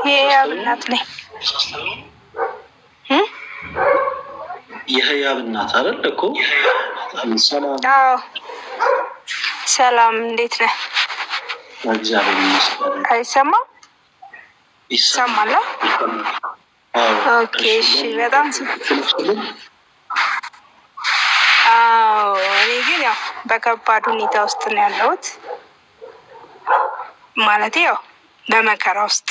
የህያብ እናት ነኝ። የህያብ እናት አይደል እኮ። ሰላም። አዎ ሰላም፣ እንዴት ነህ? እግዚአብሔር ይመስገን። አይሰማም? ይሰማል? ኦኬ እሺ። በጣም አዎ። እኔ ግን ያው በከባድ ሁኔታ ውስጥ ነው ያለሁት። ማለት ያው በመከራ ውስጥ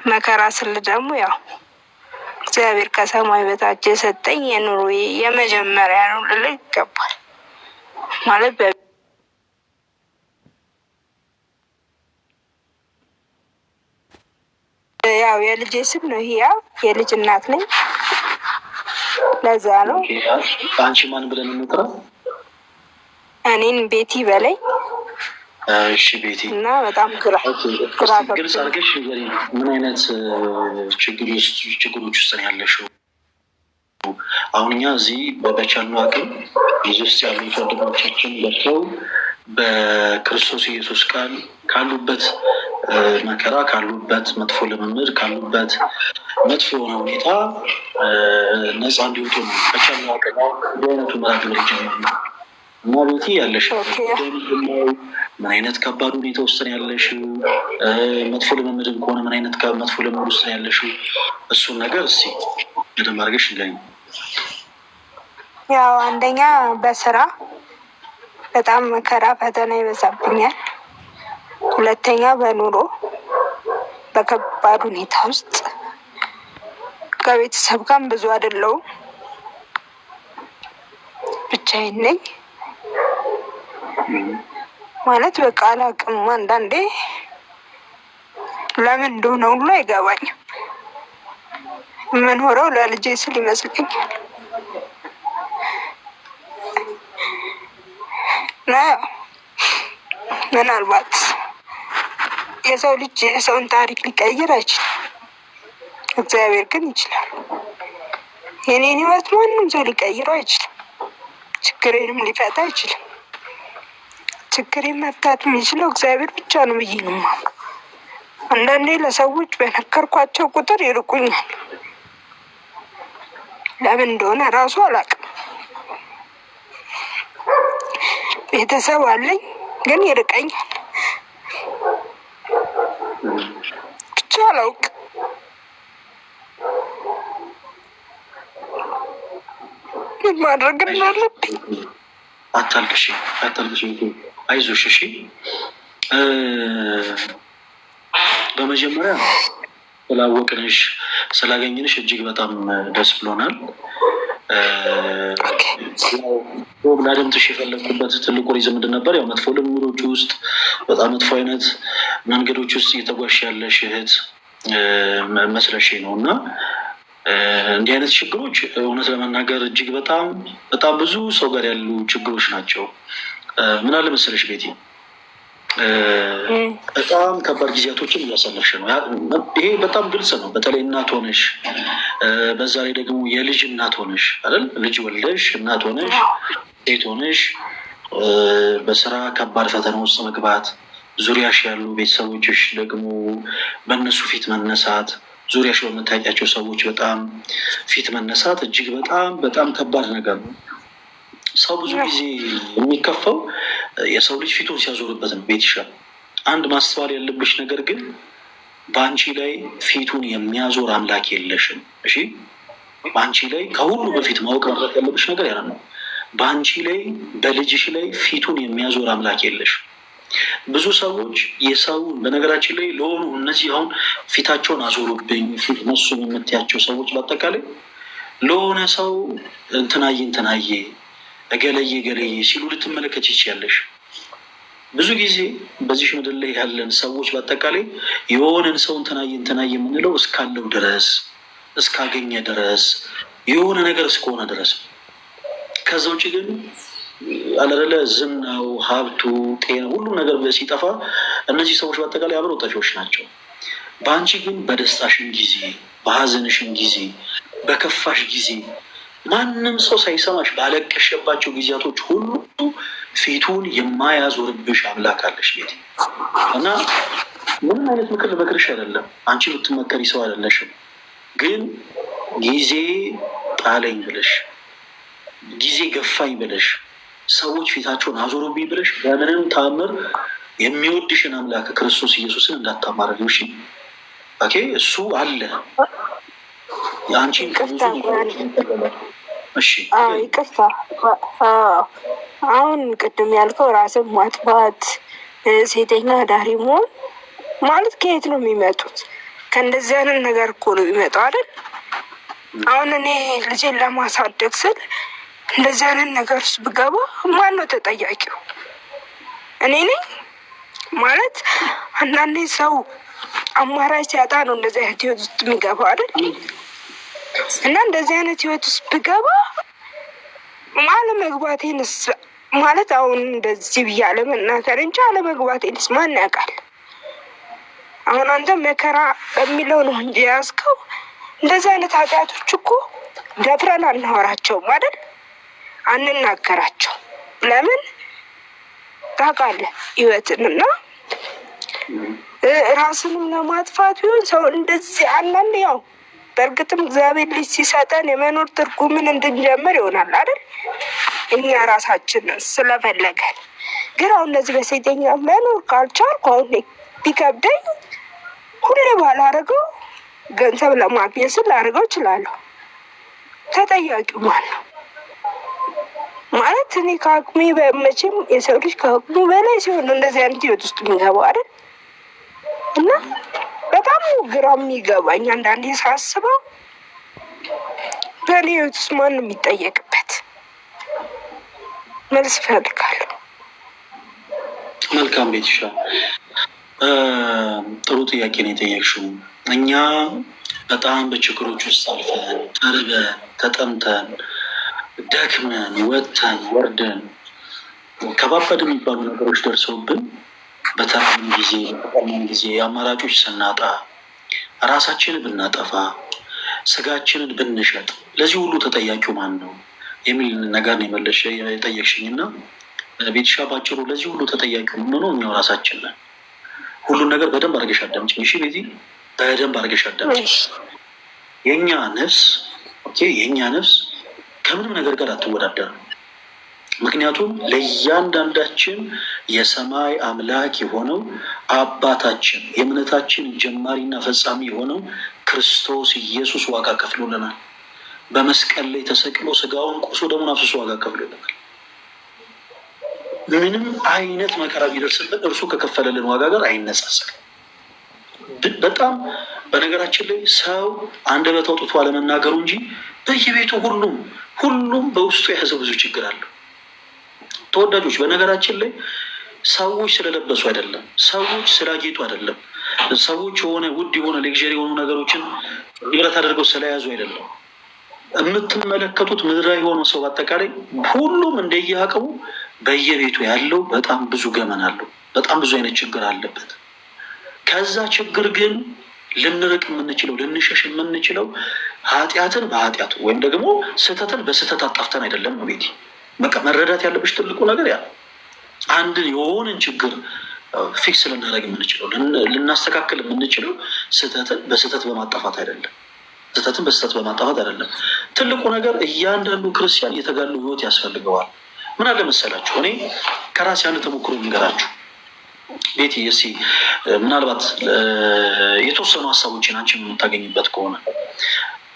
መከራ ስል ደግሞ ያው እግዚአብሔር ከሰማይ በታች የሰጠኝ የኑሮ የመጀመሪያ ነው ልል ይገባል። ማለት ያው የልጄ ስም ነው ህያብ፣ የልጅ እናት ነኝ። ለዛ ነው። አንቺ ማን ብለን እንጥራ? እኔን ቤቲ በላይ። እሺ ቤቲ። እና በጣም ግራ ግልጽ አድርገሽ ምን አይነት ችግሮች ውስጥ ነው ያለሽው? አሁን እኛ እዚህ በቻልነው አቅም እዚህ ውስጥ ያሉት ወንድሞቻችን ደርሰው በክርስቶስ ኢየሱስ ቃል ካሉበት መከራ፣ ካሉበት መጥፎ ልምምድ፣ ካሉበት መጥፎ የሆነ ሁኔታ ነፃ እንዲወጡ ነው በቻልነው አቅም በአይነቱ መርሃ ግብር ይጀምራል። እና ቤቲ ያለሽ ምን አይነት ከባድ ሁኔታ ውስጥ ነው ያለሽው? መጥፎ ልምምድም ከሆነ ምን አይነት መጥፎ ልምምድ ውስጥ ነው ያለሽው? እሱን ነገር እስኪ በደንብ አድርገሽ ንገሪኝ። ያው አንደኛ በስራ በጣም መከራ ፈተና ይበዛብኛል። ሁለተኛ በኑሮ በከባድ ሁኔታ ውስጥ ከቤተሰብ ጋር ብዙ አይደለሁም፣ ብቻዬን ነኝ። ማለት በቃ አላውቅም። አንዳንዴ ለምን እንደሆነ ሁሉ አይገባኝም። የምኖረው ለልጄ ስል ይመስለኛል። ምናልባት የሰው ልጅ የሰውን ታሪክ ሊቀይር አይችልም፣ እግዚአብሔር ግን ይችላል። የኔን ህይወት ማንም ሰው ሊቀይረው አይችልም፣ ችግሬንም ሊፈታ አይችልም። ችግሬን መፍታት የሚችለው እግዚአብሔር ብቻ ነው ብዬ ነው የማምነው። አንዳንዴ ለሰዎች በነገርኳቸው ቁጥር ይርቁኛል። ለምን እንደሆነ እራሱ አላውቅም። ቤተሰብ አለኝ ግን ይርቀኛል። ብቻ አላውቅም። ምን ማድረግ እንዳለብኝ። አታልቅሽ፣ አይዞሽ። እሺ በመጀመሪያ ስላወቅንሽ ስላገኝንሽ እጅግ በጣም ደስ ብሎናል። ላደምጥሽ የፈለግኩበት ትልቁ ሪዝም ምንድን ነበር? ያው መጥፎ ልምዶች ውስጥ በጣም መጥፎ አይነት መንገዶች ውስጥ እየተጓሽ ያለሽ እህት መስለሽ ነው። እና እንዲህ አይነት ችግሮች እውነት ለመናገር እጅግ በጣም ብዙ ሰው ጋር ያሉ ችግሮች ናቸው። ምን አለ መሰለሽ ቤቲ፣ በጣም ከባድ ጊዜያቶችን እያሳለፍሽ ነው። ይሄ በጣም ግልጽ ነው። በተለይ እናት ሆነሽ፣ በዛ ላይ ደግሞ የልጅ እናት ሆነሽ አይደል? ልጅ ወልደሽ እናት ሆነሽ፣ ሴት ሆነሽ በስራ ከባድ ፈተና ውስጥ መግባት፣ ዙሪያሽ ያሉ ቤተሰቦችሽ ደግሞ በእነሱ ፊት መነሳት፣ ዙሪያሽ በምታውቂያቸው ሰዎች በጣም ፊት መነሳት እጅግ በጣም ከባድ ነገር ነው። ሰው ብዙ ጊዜ የሚከፋው የሰው ልጅ ፊቱን ሲያዞርበት ነው። ቤትሻ አንድ ማስተዋል ያለብሽ ነገር ግን በአንቺ ላይ ፊቱን የሚያዞር አምላክ የለሽም። እሺ፣ በአንቺ ላይ ከሁሉ በፊት ማወቅ መረጥ ያለብሽ ነገር ያ ነው። በአንቺ ላይ በልጅሽ ላይ ፊቱን የሚያዞር አምላክ የለሽም። ብዙ ሰዎች የሰውን በነገራችን ላይ ለሆኑ እነዚህ አሁን ፊታቸውን አዞሩብኝ ፊት ነሱኝ የምትያቸው ሰዎች በአጠቃላይ ለሆነ ሰው እንትናዬ ገለዬ ሲሉ ልትመለከች ይችያለሽ። ብዙ ጊዜ በዚህ ምድር ላይ ያለን ሰዎች በአጠቃላይ የሆነን ሰው እንትናዬ የምንለው እስካለው ድረስ እስካገኘ ድረስ የሆነ ነገር እስከሆነ ድረስ። ከዛ ውጭ ግን አለለ ዝናው፣ ሀብቱ፣ ጤና ሁሉ ነገር ሲጠፋ እነዚህ ሰዎች በአጠቃላይ አብረው ጠፊዎች ናቸው። በአንቺ ግን በደስታሽን ጊዜ፣ በሀዘንሽን ጊዜ፣ በከፋሽ ጊዜ ማንም ሰው ሳይሰማሽ ባለቀሸባቸው ጊዜያቶች ሁሉ ፊቱን የማያዞርብሽ አምላክ አለሽ ቤት እና ምንም አይነት ምክር ልመክርሽ አይደለም። አንቺ ብትመከሪ ሰው አይደለሽም። ግን ጊዜ ጣለኝ ብለሽ ጊዜ ገፋኝ ብለሽ ሰዎች ፊታቸውን አዞሩብኝ ብለሽ በምንም ተአምር የሚወድሽን አምላክ ክርስቶስ ኢየሱስን እንዳታማረሪው። እሺ ኦኬ? እሱ አለ የአንቺን ከብዙ እሺ ይቅርታ። አሁን ቅድም ያልከው ራስን ማጥፋት፣ ሴተኛ አዳሪ መሆን ማለት ከየት ነው የሚመጡት? ከእንደዚህ አይነት ነገር እኮ ነው የሚመጣው አይደል? አሁን እኔ ልጄን ለማሳደግ ስል እንደዚህ አይነት ነገር ውስጥ ብገባ ማን ነው ተጠያቂው? እኔ ነኝ ማለት። አንዳንዴ ሰው አማራጭ ሲያጣ ነው እንደዚህ አይነት ህይወት ውስጥ የሚገባው አይደል? እና እንደዚህ አይነት ህይወት ውስጥ ብገባ አለመግባቴንስ ማለት አሁን እንደዚህ ብዬ አለመናገር እንጂ አለመግባቴንስ ማን ያውቃል? አሁን አንተ መከራ በሚለው ነው እንጂ ያዝከው። እንደዚህ አይነት ኃጢአቶች እኮ ደፍረን አናወራቸውም አይደል? አንናገራቸው። ለምን ታውቃለህ? ህይወትንና ራስንም ለማጥፋት ቢሆን ሰው እንደዚህ አንዳንድ ያው በእርግጥም እግዚአብሔር ልጅ ሲሰጠን የመኖር ትርጉምን እንድንጀምር ይሆናል አይደል? እኛ ራሳችንን ስለፈለገን። ግን አሁን እነዚህ በሴተኛ መኖር ካልቻልኩ አሁን ቢከብደኝ ሁሌ ባላደርገው ገንዘብ ለማግኘት ስል ላደርገው እችላለሁ። ተጠያቂው ማን ነው? ማለት እኔ ከአቅሜ መቼም የሰው ልጅ ከአቅሙ በላይ ሲሆን እንደዚህ አይነት ህይወት ውስጥ የሚገባው አይደል? እና በጣም ግራ የሚገባኝ አንዳንዴ ሳስበው በእኔ ህይወት ውስጥ ማን ነው የሚጠየቅበት? መልስ እፈልጋለሁ። መልካም ቤትሻ፣ ጥሩ ጥያቄ ነው የጠየቅሽው። እኛ በጣም በችግሮች ውስጥ አልፈን ተርበን ተጠምተን ደክመን ወጥተን ወርደን ከባባድ የሚባሉ ነገሮች ደርሰውብን በተራብን ጊዜ በጠማን ጊዜ አማራጮች ስናጣ ራሳችንን ብናጠፋ ስጋችንን ብንሸጥ ለዚህ ሁሉ ተጠያቂው ማን ነው የሚል ነገር ነው የመለሽ የጠየቅሽኝ። እና ቤትሻ ባጭሩ ለዚህ ሁሉ ተጠያቂው የምንሆነው እኛው ራሳችን ነን። ሁሉን ነገር በደንብ አድርገሽ አዳምጪኝ እሺ? ቤቲ በደንብ አድርገሽ አዳምጪኝ። የእኛ ነፍስ የእኛ ነፍስ ከምንም ነገር ጋር አትወዳደርም። ምክንያቱም ለእያንዳንዳችን የሰማይ አምላክ የሆነው አባታችን የእምነታችን ጀማሪና ፈጻሚ የሆነው ክርስቶስ ኢየሱስ ዋጋ ከፍሎልናል። በመስቀል ላይ ተሰቅሎ ስጋውን ቆርሶ ደሙን አፍስሶ ዋጋ ከፍሎልናል። ምንም አይነት መከራ ቢደርስበት እርሱ ከከፈለልን ዋጋ ጋር አይነጻጸርም። በጣም በነገራችን ላይ ሰው አንደበት አውጥቶ አለመናገሩ እንጂ በየቤቱ ሁሉም በውስጡ የያዘው ብዙ ችግር አለው። ተወዳጆች፣ በነገራችን ላይ ሰዎች ስለለበሱ አይደለም፣ ሰዎች ስላጌጡ አይደለም፣ ሰዎች የሆነ ውድ የሆነ ሌክዠሪ የሆኑ ነገሮችን ንብረት አድርገው ስለያዙ አይደለም። የምትመለከቱት ምድራዊ የሆነ ሰው በአጠቃላይ ሁሉም እንደየአቅሙ በየቤቱ ያለው በጣም ብዙ ገመና አለው፣ በጣም ብዙ አይነት ችግር አለበት። ከዛ ችግር ግን ልንርቅ የምንችለው ልንሸሽ የምንችለው ኃጢአትን በኃጢአቱ ወይም ደግሞ ስህተትን በስህተት አጣፍተን አይደለም ነው። ቤቲ በቃ መረዳት ያለብሽ ትልቁ ነገር ያ አንድን የሆነን ችግር ፊክስ ልናደርግ የምንችለው ልናስተካክል የምንችለው ስህተትን በስህተት በማጣፋት አይደለም። ስህተትን በስህተት በማጣፋት አይደለም። ትልቁ ነገር እያንዳንዱ ክርስቲያን የተጋሉ ህይወት ያስፈልገዋል። ምን አለ መሰላችሁ፣ እኔ ከራሴ አንድ ተሞክሮ ልንገራችሁ። ቤቲ እስኪ ምናልባት የተወሰኑ ሀሳቦችን አንቺ የምታገኝበት ከሆነ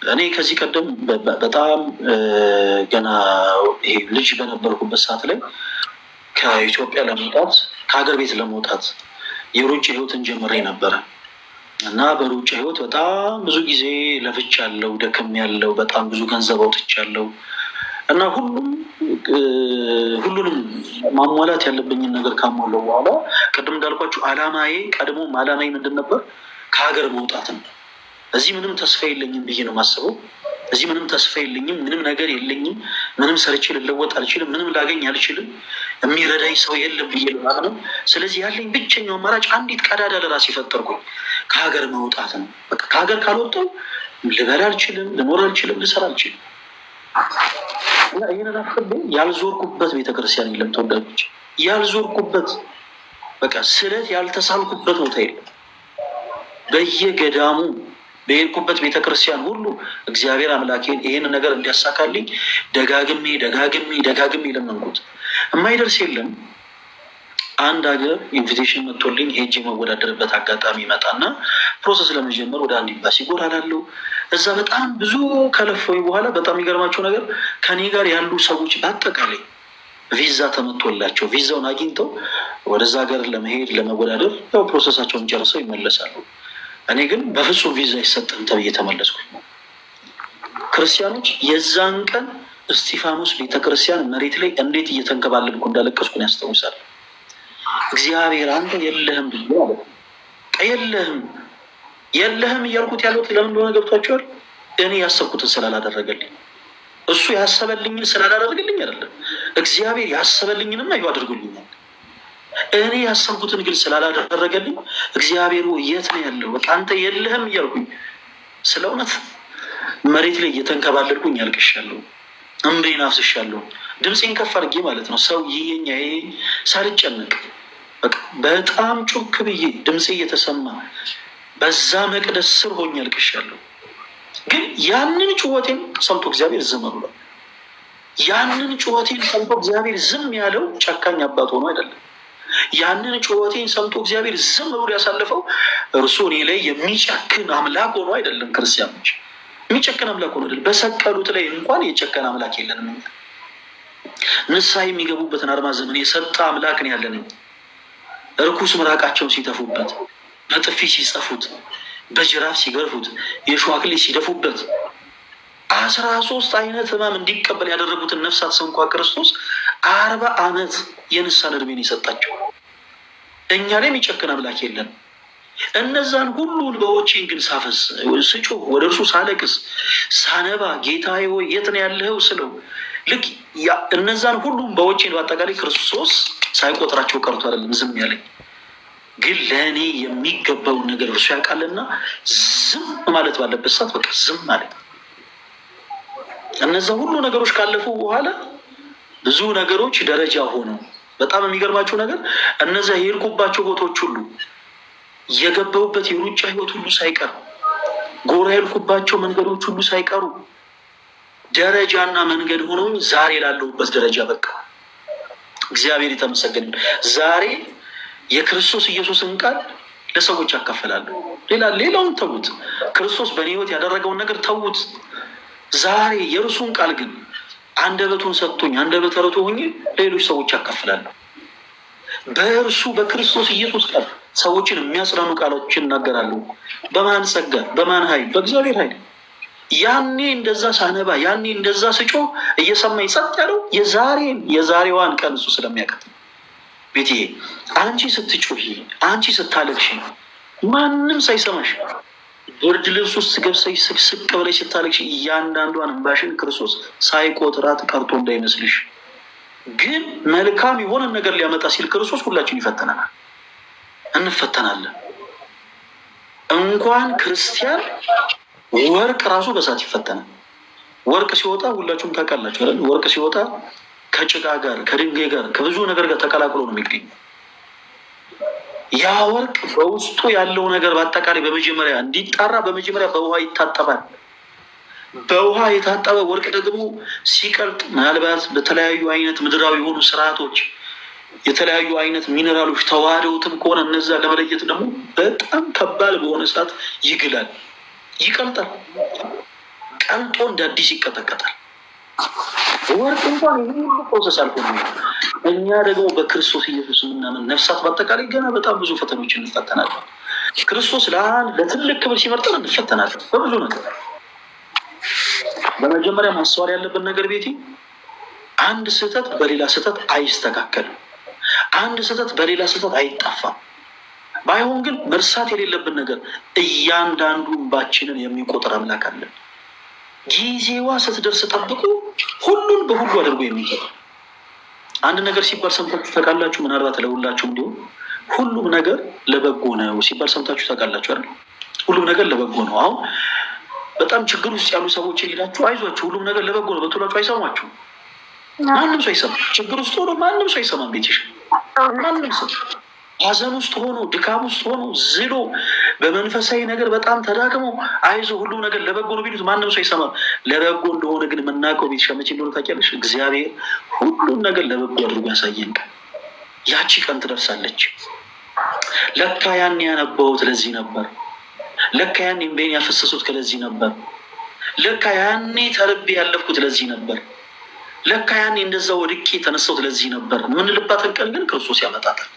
እኔ ከዚህ ቀደም በጣም ገና ይሄ ልጅ በነበርኩበት ሰዓት ላይ ከኢትዮጵያ ለመውጣት ከሀገር ቤት ለመውጣት የሩጫ ህይወትን ጀምሬ ነበረ እና በሩጫ ህይወት በጣም ብዙ ጊዜ ለፍቻለሁ፣ ደክሜያለሁ፣ በጣም ብዙ ገንዘብ አውጥቻለሁ እና ሁሉንም ማሟላት ያለብኝን ነገር ካሟለው በኋላ ቅድም እንዳልኳችሁ ቀድሞም አላማዬ ምንድን ነበር? ከሀገር መውጣት ነው። እዚህ ምንም ተስፋ የለኝም ብዬ ነው የማስበው። እዚህ ምንም ተስፋ የለኝም፣ ምንም ነገር የለኝም፣ ምንም ሰርቼ ልለወጥ አልችልም፣ ምንም ላገኝ አልችልም፣ የሚረዳኝ ሰው የለም ብዬ ነው። ስለዚህ ያለኝ ብቸኛው አማራጭ አንዲት ቀዳዳ ለራሴ ፈጠርኩኝ፣ ከሀገር መውጣት ነው። በቃ ከሀገር ካልወጣሁ ልበላ አልችልም፣ ልኖር አልችልም፣ ልሰራ አልችልም። ይህንን አስቤ ያልዞርኩበት ቤተክርስቲያን የለም ተወዳጆች፣ ያልዞርኩበት በቃ ስለት ያልተሳልኩበት ቦታ የለም። በየገዳሙ በሄድኩበት ቤተክርስቲያን ሁሉ እግዚአብሔር አምላኬን ይህን ነገር እንዲያሳካልኝ ደጋግሜ ለመንኩት። የማይደርስ የለም። አንድ ሀገር ኢንቪቴሽን መጥቶልኝ ሄጄ መወዳደርበት አጋጣሚ ይመጣና ፕሮሰስ ለመጀመር ወደ አንድ ኤምባሲ ጎራ ላለው እዛ በጣም ብዙ ከለፈው በኋላ በጣም የሚገርማቸው ነገር ከኔ ጋር ያሉ ሰዎች በአጠቃላይ ቪዛ ተመቶላቸው ቪዛውን አግኝተው ወደዛ ሀገር ለመሄድ ለመወዳደር ያው ፕሮሰሳቸውን ጨርሰው ይመለሳሉ። እኔ ግን በፍጹም ቪዛ አይሰጥም ተብዬ ተመለስኩ። ክርስቲያኖች የዛን ቀን እስጢፋኖስ ቤተክርስቲያን መሬት ላይ እንዴት እየተንከባለልኩ እንዳለቀስኩን ያስታውሳል። እግዚአብሔር አንተ የለህም ብዬ ማለት ነው። የለህም እያልኩት ያሉት ለምን እንደሆነ ገብቷቸዋል። እኔ ያሰብኩትን ስላላደረገልኝ እሱ ያሰበልኝን ስላላደረገልኝ አይደለም። እግዚአብሔር ያሰበልኝንማ ይኸው አድርጎልኛል። እኔ ያሰብኩትን ግን ስላላደረገልኝ እግዚአብሔር የት ነው ያለው? በቃ አንተ የለህም እያልኩኝ ስለ እውነት መሬት ላይ እየተንከባለልኩኝ ያልቅሻለሁ፣ እምቤን አፍስሻለሁ። ድምፄን ከፍ አድርጌ ማለት ነው ሰው ይሄኛ ሳልጨነቅ በጣም ጮክ ብዬ ድምፄ እየተሰማ በዛ መቅደስ ስር ሆኜ ያልቅሻለሁ። ግን ያንን ጩኸቴን ሰምቶ እግዚአብሔር ዝም ብሏል። ያንን ጩኸቴን ሰምቶ እግዚአብሔር ዝም ያለው ጨካኝ አባት ሆኖ አይደለም። ያንን ጩኸቴን ሰምቶ እግዚአብሔር ዝም ብሎ ያሳለፈው እርሱ እኔ ላይ የሚጨክን አምላክ ሆኖ አይደለም። ክርስቲያኖች የሚጨክን አምላክ ሆኖ አይደለም። በሰቀሉት ላይ እንኳን የጨከን አምላክ የለንም። ንስሐ የሚገቡበትን አርማ ዘመን የሰጠ አምላክ ነው ያለንም። እርኩስ ምራቃቸውን ሲተፉበት፣ በጥፊ ሲጸፉት፣ በጅራፍ ሲገርፉት፣ የእሾህ አክሊል ሲደፉበት 13 አይነት ሕማም እንዲቀበል ያደረጉትን ነፍሳት እንኳ ክርስቶስ 40 ዓመት የንስሐን እድሜን የሰጣቸው። እኛ ላይ የሚጨክን አምላክ የለም። እነዛን ሁሉ እንባዎቼን ግን ሳፈስ ስጮህ፣ ወደ እርሱ ሳለቅስ ሳነባ፣ ጌታዬ ሆይ የት ነው ያለኸው ስለው ልክ እነዛን ሁሉ እንባዎቼን በአጠቃላይ ክርስቶስ ሳይቆጥራቸው ቀርቶ አይደለም ዝም ያለኝ። ግን ለእኔ የሚገባውን ነገር እርሱ ያውቃልና ዝም ማለት ባለበት ሰዓት በቃ ዝም ማለት። እነዛ ሁሉ ነገሮች ካለፉ በኋላ ብዙ ነገሮች ደረጃ ሆነው በጣም የሚገርማቸው ነገር እነዛ የሄድኩባቸው ቦታዎች ሁሉ የገባሁበት የሩጫ ህይወት ሁሉ ሳይቀር ጎራ የሄድኩባቸው መንገዶች ሁሉ ሳይቀሩ ደረጃና መንገድ ሆነውኝ ዛሬ ላለሁበት ደረጃ በቃ እግዚአብሔር የተመሰገነ። ዛሬ የክርስቶስ ኢየሱስን ቃል ለሰዎች ያካፍላለሁ። ሌላውን ተዉት። ክርስቶስ በእኔ ህይወት ያደረገውን ነገር ተዉት። ዛሬ የእርሱን ቃል ግን አንደበቱን ሰጥቶኝ አንደበተ ርቱዕ ሆኜ ሌሎች ሰዎች ያካፍላለሁ። በእርሱ በክርስቶስ ኢየሱስ ቃል ሰዎችን የሚያጽናኑ ቃሎችን እናገራለሁ። በማን ጸጋ? በማን ኃይል? በእግዚአብሔር ኃይል። ያኔ እንደዛ ሳነባ፣ ያኔ እንደዛ ስጮህ እየሰማኝ ጸጥ ያለው የዛሬዋን ቀን እሱ ስለሚያውቃት ቤቴ አንቺ ስትጮሂ፣ አንቺ ስታለቅሺ ማንም ሳይሰማሽ ብርድ ልብስ ውስጥ ገብሰሽ ስቅስቅ ብለሽ ስታለቅሺ እያንዳንዷን እንባሽን ክርስቶስ ሳይቆጥራት ቀርቶ እንዳይመስልሽ። ግን መልካም የሆነ ነገር ሊያመጣ ሲል ክርስቶስ ሁላችን ይፈተናል፣ እንፈተናለን። እንኳን ክርስቲያን ወርቅ ራሱ በሳት ይፈተናል። ወርቅ ሲወጣ ሁላችሁም ታውቃላችሁ አይደል? ወርቅ ሲወጣ ከጭቃ ጋር ከድንጋይ ጋር ከብዙ ነገር ጋር ተቀላቅሎ ነው የሚገኘው። ያ ወርቅ በውስጡ ያለው ነገር በአጠቃላይ በመጀመሪያ እንዲጣራ በመጀመሪያ በውሃ ይታጠባል። በውሃ የታጠበ ወርቅ ደግሞ ሲቀልጥ ምናልባት በተለያዩ አይነት ምድራዊ የሆኑ ስርዓቶች የተለያዩ አይነት ሚኔራሎች ተዋህደውትም ከሆነ እነዛ ለመለየት ደግሞ በጣም ከባድ በሆነ ሰዓት ይግላል፣ ይቀልጣል። ቀልጦ እንደ አዲስ ይቀጠቀጣል። ወርቅ እንኳን ይህ ሁሉ ፕሮሰስ አልሆነ። እኛ ደግሞ በክርስቶስ ኢየሱስ የምናምን ነፍሳት በአጠቃላይ ገና በጣም ብዙ ፈተኖች እንፈተናለን። ክርስቶስ ለትልቅ ክብር ሲመርጠን እንፈተናለን በብዙ ነገር። በመጀመሪያ ማስተዋል ያለብን ነገር ቤቴ፣ አንድ ስህተት በሌላ ስህተት አይስተካከልም። አንድ ስህተት በሌላ ስህተት አይጠፋም። ባይሆን ግን መርሳት የሌለብን ነገር እያንዳንዱ እንባችንን የሚቆጥር አምላክ አለን። ጊዜዋ ስትደርስ ጠብቁ፣ ሁሉን በሁሉ አድርጎ የሚሰጥ አንድ ነገር ሲባል ሰምታችሁ ታውቃላችሁ? ምናልባት ለሁላችሁ እንዲሁም ሁሉም ነገር ለበጎ ነው ሲባል ሰምታችሁ ታውቃላችሁ አይደል? ሁሉም ነገር ለበጎ ነው። አሁን በጣም ችግር ውስጥ ያሉ ሰዎችን ሄዳችሁ አይዟችሁ ሁሉም ነገር ለበጎ ነው በትሏችሁ አይሰማችሁ። ማንም ሰው አይሰማም። ችግር ውስጥ ሆኖ ማንም ሰው አይሰማም። ቤትሽ ማንም ሰው ሐዘን ውስጥ ሆኖ ድካም ውስጥ ሆኖ ዝሎ በመንፈሳዊ ነገር በጣም ተዳክመው አይዞ ሁሉ ነገር ለበጎ ነው ቢሉት ማንም ሰው አይሰማም። ለበጎ እንደሆነ ግን የምናውቀው ቤት መቼ እንደሆነ ታውቂያለሽ? እግዚአብሔር ሁሉም ነገር ለበጎ አድርጎ ያሳየን ቀን ያቺ ቀን ትደርሳለች። ለካ ያን ያነባሁት ለዚህ ነበር። ለካ ያን እምባዬን ያፈሰሱት ከለዚህ ነበር። ለካ ያኔ ተርቤ ያለፍኩት ለዚህ ነበር። ለካ ያኔ እንደዛ ወድቄ የተነሳሁት ለዚህ ነበር። የምንልባትን ቀን ግን ክርስቶስ ያመጣታል።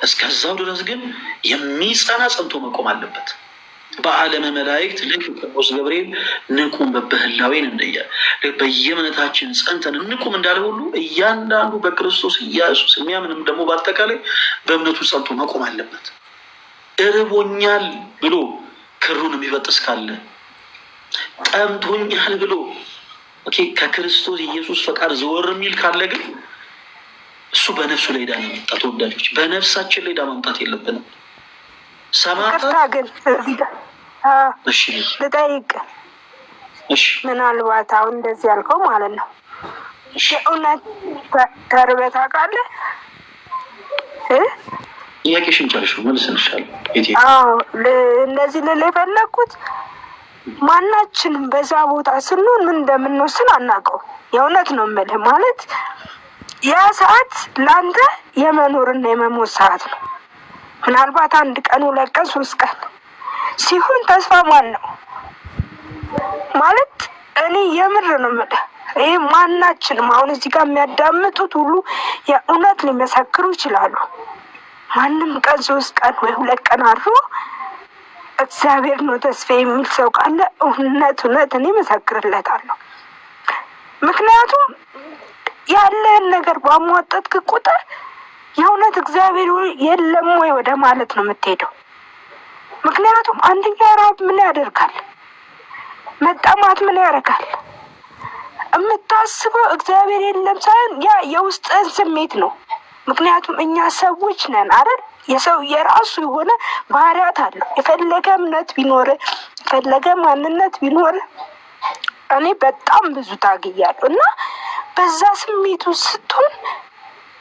እስከዛው ድረስ ግን የሚጸና ጸንቶ መቆም አለበት። በዓለመ መላእክት ልክ ቅዱስ ገብርኤል ንቁም በበህላዌን እንደየ በየእምነታችን ጸንተን እንቁም እንዳለ ሁሉ እያንዳንዱ በክርስቶስ ኢየሱስ የሚያምንም ደግሞ በአጠቃላይ በእምነቱ ጸንቶ መቆም አለበት። እርቦኛል ብሎ ክሩን የሚበጥስ ካለ፣ ጠምቶኛል ብሎ ከክርስቶስ ኢየሱስ ፈቃድ ዘወር የሚል ካለ ግን እሱ በነፍሱ ላይ ዕዳ ነው የመጣ። ተወዳጆች በነፍሳችን ላይ ዕዳ ማምጣት የለብንም። ሰማዕታት ግን ልጠይቅ፣ ምናልባት አሁን እንደዚህ ያልከው ማለት ነው የእውነት ተርበህ ታውቃለህ? ጥያቄሽን ጨርሽ መልስ እንሻል። እንደዚህ ልል የፈለግኩት ማናችንም በዛ ቦታ ስንሆን ምን እንደምንወስን አናውቀው። የእውነት ነው የምልህ። ማለት ያ ሰዓት ለአንተ የመኖርና የመሞት ሰዓት ነው። ምናልባት 1 ቀን 2 ቀን 3 ቀን ሲሆን ተስፋ ማን ነው ማለት እኔ የምር ነው የምልህ። ይህ ማናችንም አሁን እዚህ ጋር የሚያዳምጡት ሁሉ የእውነት ሊመሰክሩ ይችላሉ። ማንም ቀን 3 ቀን ወይ 2 ቀን አድሮ እግዚአብሔር ነው ተስፋ የሚል ሰው ካለ እውነት እኔ መሰክርለታለሁ። ምክንያቱም ያለህን ነገር ባሟጠጥክ ቁጥር የእውነት እግዚአብሔር የለም ወይ ወደ ማለት ነው የምትሄደው። ምክንያቱም አንደኛ ራብ ምን ያደርጋል? መጠማት ምን ያደርጋል? የምታስበው እግዚአብሔር የለም ሳይሆን ያ የውስጥህን ስሜት ነው። ምክንያቱም እኛ ሰዎች ነን አይደል? የሰው የራሱ የሆነ ባህሪያት አለው። የፈለገ እምነት ቢኖር የፈለገ ማንነት ቢኖር እኔ በጣም ብዙ ታግያለሁ እና በዛ ስሜቱ ስትሆን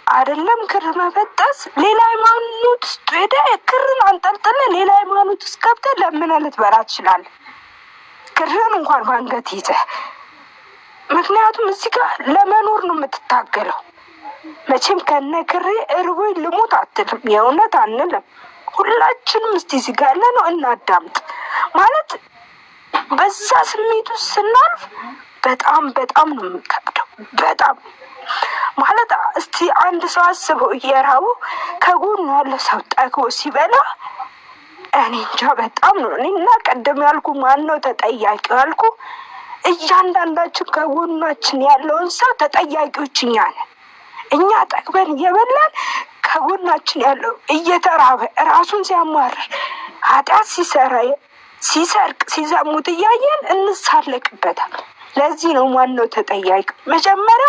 አይደለም ክር መበጠስ ሌላ ሃይማኖት ውስጥ ሄደህ ክርን አንጠልጥለ ሌላ ሃይማኖት ውስጥ ገብተህ ለምን ልትበላ ትችላለህ? ክርን እንኳን ባንገት ይዘህ። ምክንያቱም እዚህ ጋር ለመኖር ነው የምትታገለው። መቼም ከነ ክሬ እርቦኝ ልሞት አትልም። የእውነት አንልም። ሁላችንም እስቲ እዚህ ጋር ያለ ነው እናዳምጥ። ማለት በዛ ስሜት ውስጥ ስናልፍ በጣም ነው የሚከብደው። በጣም ማለት እስቲ አንድ ሰው አስበው እየራበው ከጎኑ ያለ ሰው ጠግቦ ሲበላ እኔ እንጃ በጣም ነው። እኔና ቀደም ያልኩ ማን ነው ተጠያቂው ያልኩ እያንዳንዳችን ከጎናችን ያለውን ሰው ተጠያቂዎች እኛ ነን። እኛ ጠግበን እየበላን ከጎናችን ያለው እየተራበ ራሱን ሲያማርር ኃጢአት ሲሰራ ሲሰርቅ ሲዘሙት እያየን እንሳለቅበታል። ለዚህ ነው ማነው ተጠያቂ? መጀመሪያ